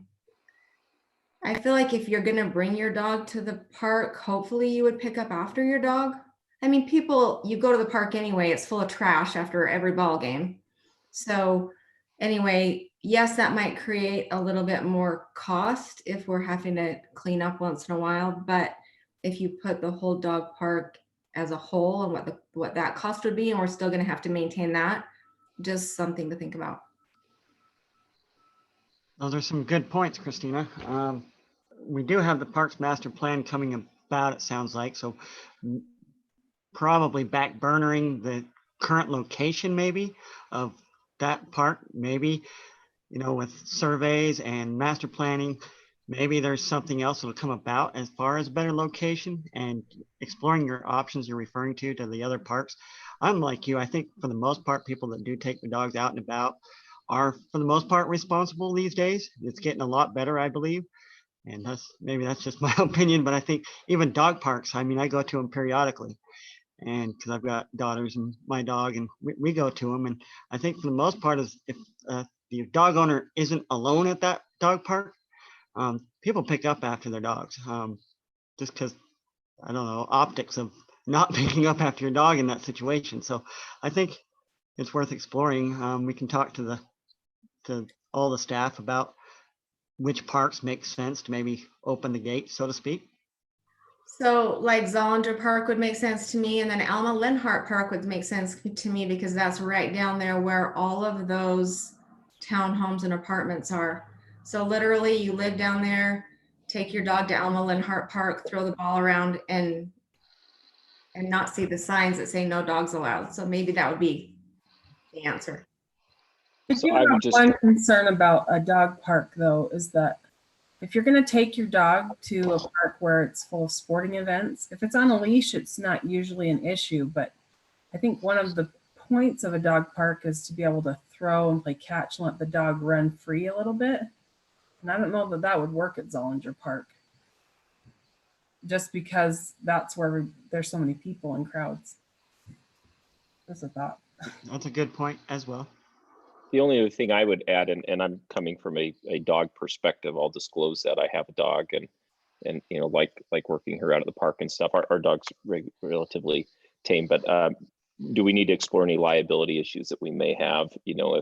I feel like if you're going to bring your dog to the park, hopefully you would pick up after your dog. I mean, people, you go to the park anyway, it's full of trash after every ball game. So anyway, yes, that might create a little bit more cost if we're having to clean up once in a while. But if you put the whole dog park as a whole and what that cost would be, and we're still going to have to maintain that, just something to think about. Those are some good points, Christina. We do have the Parks Master Plan coming about, it sounds like, so probably back burnering the current location maybe of that park, maybe, you know, with surveys and master planning, maybe there's something else that'll come about as far as better location and exploring your options you're referring to the other parks. I'm like you, I think for the most part, people that do take the dogs out and about are for the most part responsible these days. It's getting a lot better, I believe. And that's just my opinion, but I think even dog parks, I mean, I go to them periodically, and because I've got daughters and my dog, and we go to them. And I think for the most part, is if the dog owner isn't alone at that dog park, people pick up after their dogs, just because, I don't know, optics of not picking up after your dog in that situation. So I think it's worth exploring. We can talk to all the staff about which parks make sense to maybe open the gate, so to speak. So like Zollinger Park would make sense to me, and then Alma Linhart Park would make sense to me because that's right down there where all of those townhomes and apartments are. So literally you live down there, take your dog to Alma Linhart Park, throw the ball around and not see the signs that say no dogs allowed. So maybe that would be the answer. I So do I would have just- one concern about a dog park though, is that if you're going to take your dog to a park where it's full of sporting events, if it's on a leash, it's not usually an issue. But I think one of the points of a dog park is to be able to throw and play catch and let the dog run free a little bit. And I don't know that that would work at Zollinger Park. Just because that's where there's so many people and crowds. Just a thought. That's a good point as well. The only other thing I would add, and I'm coming from a dog perspective, I'll disclose that I have a dog, and you know, like working her out at the park and stuff. Our dog's relatively tame, but do we need to explore any liability issues that we may have? You know,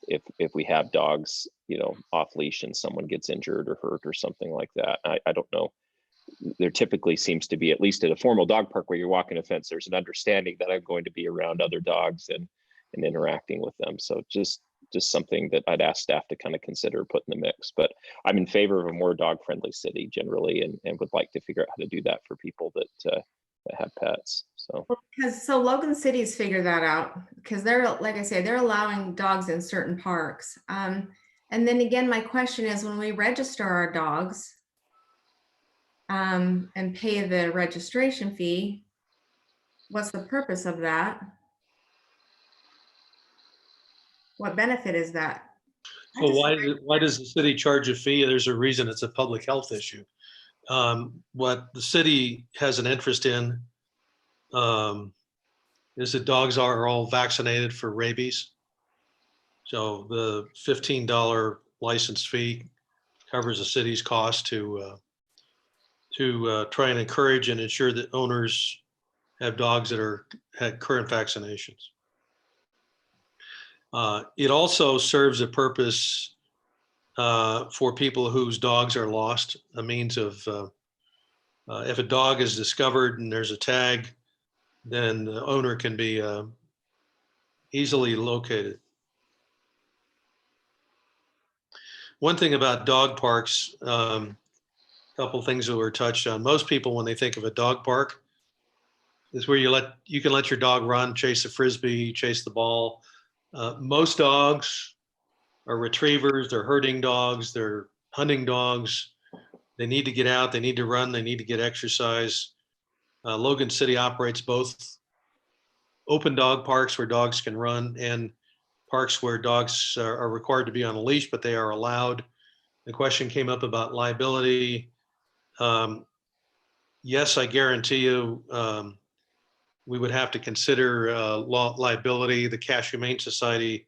if we have dogs, you know, off leash and someone gets injured or hurt or something like that. I don't know. There typically seems to be, at least at a formal dog park where you're walking a fence, there's an understanding that I'm going to be around other dogs and interacting with them. So just something that I'd ask staff to kind of consider putting in the mix. But I'm in favor of a more dog friendly city generally, and would like to figure out how to do that for people that have pets. So So Logan City's figured that out, because they're, like I say, they're allowing dogs in certain parks. And then again, my question is, when we register our dogs and pay the registration fee, what's the purpose of that? What benefit is that? So why does the city charge a fee? There's a reason. It's a public health issue. What the city has an interest in is that dogs are all vaccinated for rabies. So the $15 license fee covers the city's cost to try and encourage and ensure that owners have dogs that had current vaccinations. It also serves a purpose for people whose dogs are lost, a means of, if a dog is discovered and there's a tag, then the owner can be easily located. One thing about dog parks, couple things that were touched on. Most people, when they think of a dog park, is where you can let your dog run, chase a frisbee, chase the ball. Most dogs are retrievers, they're herding dogs, they're hunting dogs. They need to get out, they need to run, they need to get exercise. Logan City operates both open dog parks where dogs can run and parks where dogs are required to be on a leash, but they are allowed. The question came up about liability. Yes, I guarantee you, we would have to consider liability. The Cash Humane Society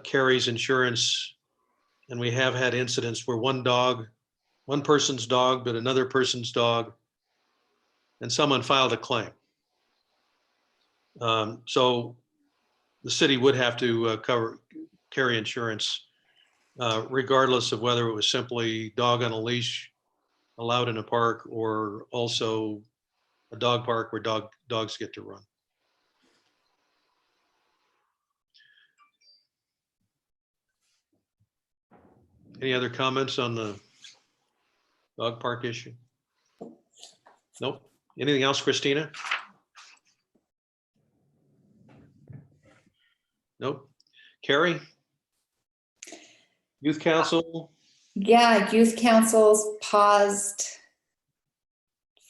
carries insurance, and we have had incidents where one person's dog, but another person's dog, and someone filed a claim. So the city would have to carry insurance, regardless of whether it was simply dog on a leash allowed in a park or also a dog park where dogs get to run. Any other comments on the dog park issue? Nope. Anything else, Christina? Nope. Carrie? Youth Council? Yeah, youth councils paused.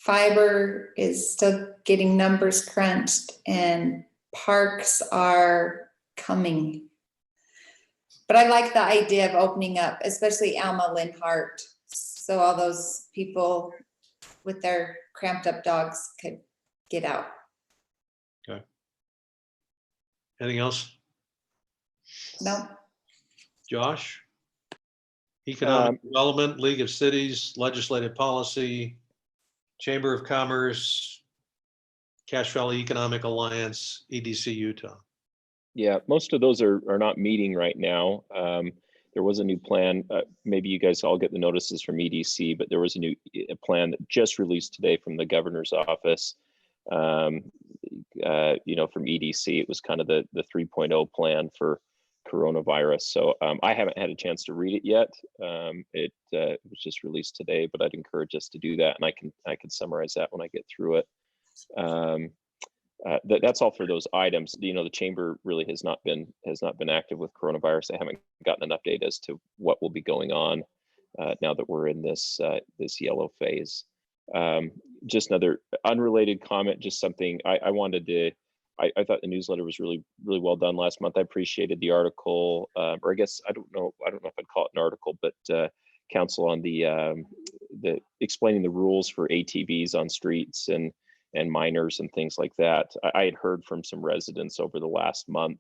Fiber is still getting numbers crunched and parks are coming. But I like the idea of opening up, especially Alma Linhart, so all those people with their cramped up dogs could get out. Okay. Anything else? No. Josh? Economic Development, League of Cities, Legislative Policy, Chamber of Commerce, Cache Valley Economic Alliance, EDC Utah. yeah, most of those are not meeting right now. There was a new plan. Maybe you guys all get the notices from EDC, but there was a new plan that just released today from the governor's office. You know, from EDC, it was kind of the 3.0 plan for coronavirus. So I haven't had a chance to read it yet. It was just released today, but I'd encourage us to do that, and I can summarize that when I get through it. That's all for those items. You know, the chamber really has not been active with coronavirus. I haven't gotten an update as to what will be going on now that we're in this yellow phase. Just another unrelated comment, just something I wanted to I thought the newsletter was really well done last month. I appreciated the article, or I guess I don't know if I'd call it an article, but council on the explaining the rules for ATVs on streets and minors and things like that. I had heard from some residents over the last month.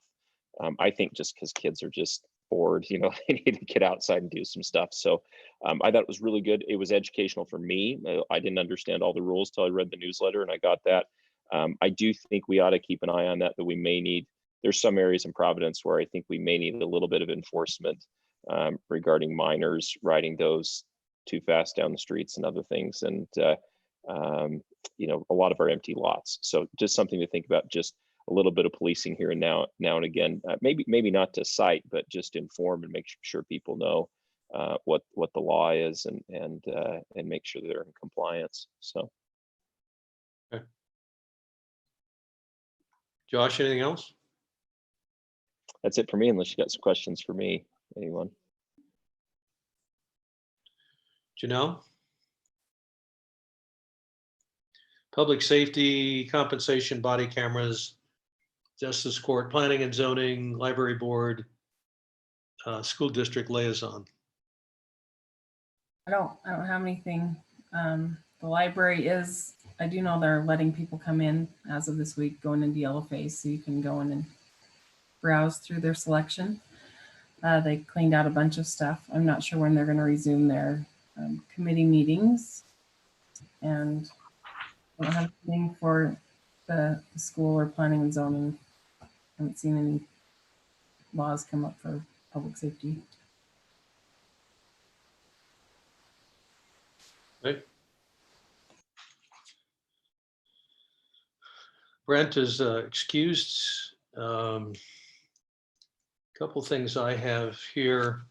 I think just because kids are just bored, they need to get outside and do some stuff. So I thought it was really good. It was educational for me. I didn't understand all the rules till I read the newsletter, and I got that. I do think we ought to keep an eye on that we may need. There's some areas in Providence where I think we may need a little bit of enforcement regarding minors riding those too fast down the streets and other things, and a lot of our empty lots. So just something to think about, just a little bit of policing here and now and again, maybe not to cite, but just inform and make sure people know what the law is, and make sure they're in compliance. So. Okay. Josh, anything else? That's it for me, unless you got some questions for me, anyone. Janelle? Public safety, compensation, body cameras, justice court, planning and zoning, library board, school district liaison. I don't have anything. The library is, I do know they're letting people come in as of this week, going into yellow phase, so you can go in and browse through their selection. They cleaned out a bunch of stuff. I'm not sure when they're going to resume their committee meetings, and I don't have anything for the school or planning and zoning. I haven't seen any laws come up for public safety. Right. Brent is excused. Couple things I have here.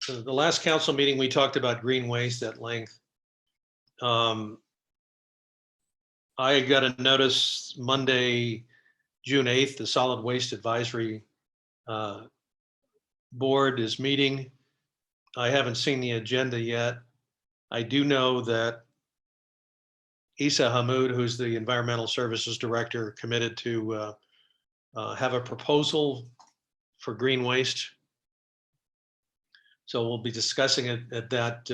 So the last council meeting, we talked about green waste at length. I got a notice Monday, June 8th, the Solid Waste Advisory Board is meeting. I haven't seen the agenda yet. I do know that Isa Hamoud, who's the Environmental Services Director, committed to have a proposal for green waste. So we'll be discussing it at that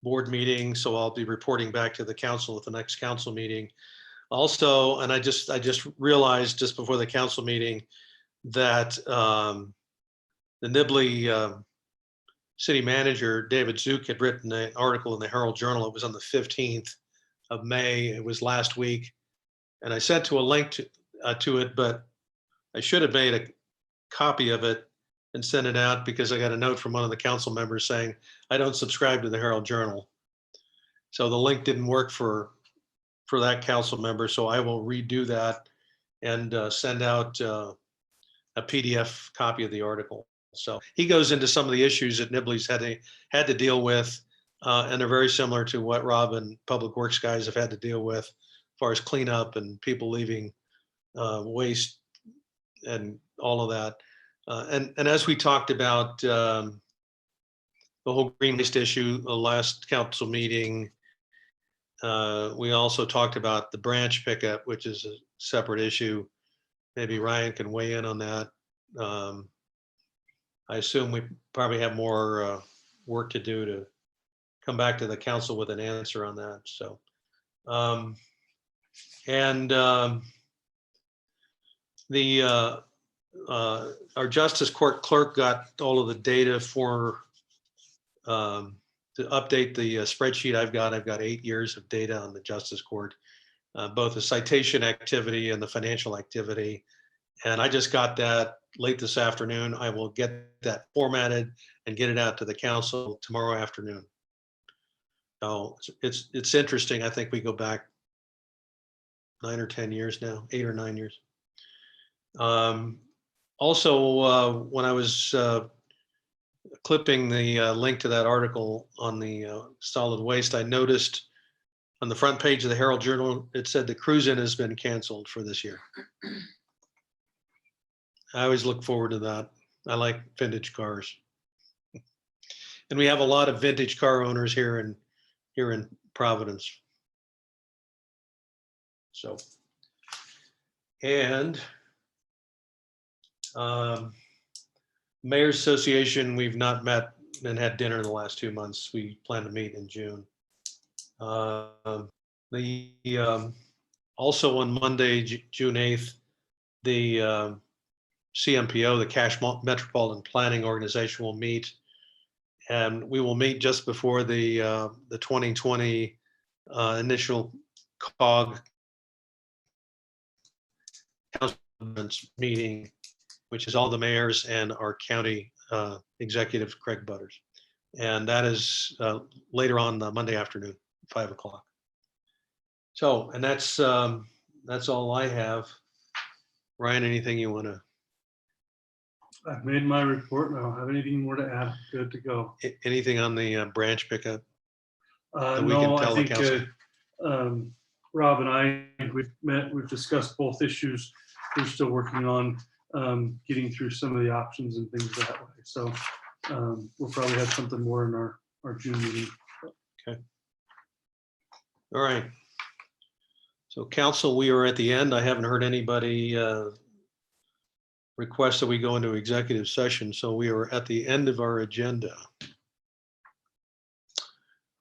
board meeting. So I'll be reporting back to the council at the next council meeting. Also, and I just realized just before the council meeting that the Nibley city manager, David Zook, had written an article in the Herald Journal. It was on the 15th of May. It was last week. And I sent to a link to it, but I should have made a copy of it and sent it out, because I got a note from one of the council members saying, I don't subscribe to the Herald Journal. So the link didn't work for that council member. So I will redo that and send out a PDF copy of the article. So he goes into some of the issues that Nibley's had to deal with, and they're very similar to what Rob and Public Works guys have had to deal with, as far as cleanup and people leaving waste and all of that. And as we talked about the whole green waste issue, the last council meeting, we also talked about the branch pickup, which is a separate issue. Maybe Ryan can weigh in on that. I assume we probably have more work to do to come back to the council with an answer on that. So, our justice court clerk got all of the data for to update the spreadsheet I've got 8 years of data on the justice court, both the citation activity and the financial activity. And I just got that late this afternoon. I will get that formatted and get it out to the council tomorrow afternoon. So it's interesting. I think we go back 9 or 10 years now, 8 or 9 years. Also, when I was clipping the link to that article on the solid waste, I noticed on the front page of the Herald Journal, it said the cruise-in has been canceled for this year. I always look forward to that. I like vintage cars. And we have a lot of vintage car owners here in Providence. So And Mayor's Association, we've not met and had dinner in the last 2 months. We plan to meet in June. Also on Monday, June 8th, the CMPO, the Cache Metropolitan Planning Organization, will meet. And we will meet just before the 2020 initial COG council meeting, which is all the mayors and our county executive, Craig Butters. And that is later on Monday afternoon, 5 o'clock. So, and that's all I have. Ryan, anything you want to? I've made my report and I don't have anything more to add. Good to go. Anything on the branch pickup? That we No, can tell I the think council? Rob and I, we've met, we've discussed both issues. We're still working on getting through some of the options and things that way. So we'll probably have something more in our June meeting. All right. So council, we are at the end. I haven't heard anybody request that we go into executive session. So we are at the end of our agenda.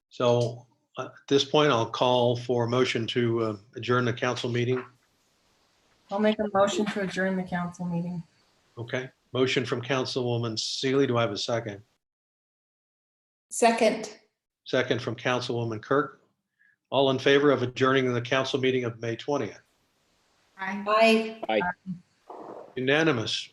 So at this point, I'll call for a motion to adjourn the council meeting. I'll make a motion to adjourn the council meeting. Okay. Motion from Councilwoman Seeley. Do I have a second? Second. Second from Councilwoman Kirk. All in favor of adjourning the council meeting of May 20th? Aye. Aye. Aye. Unanimous.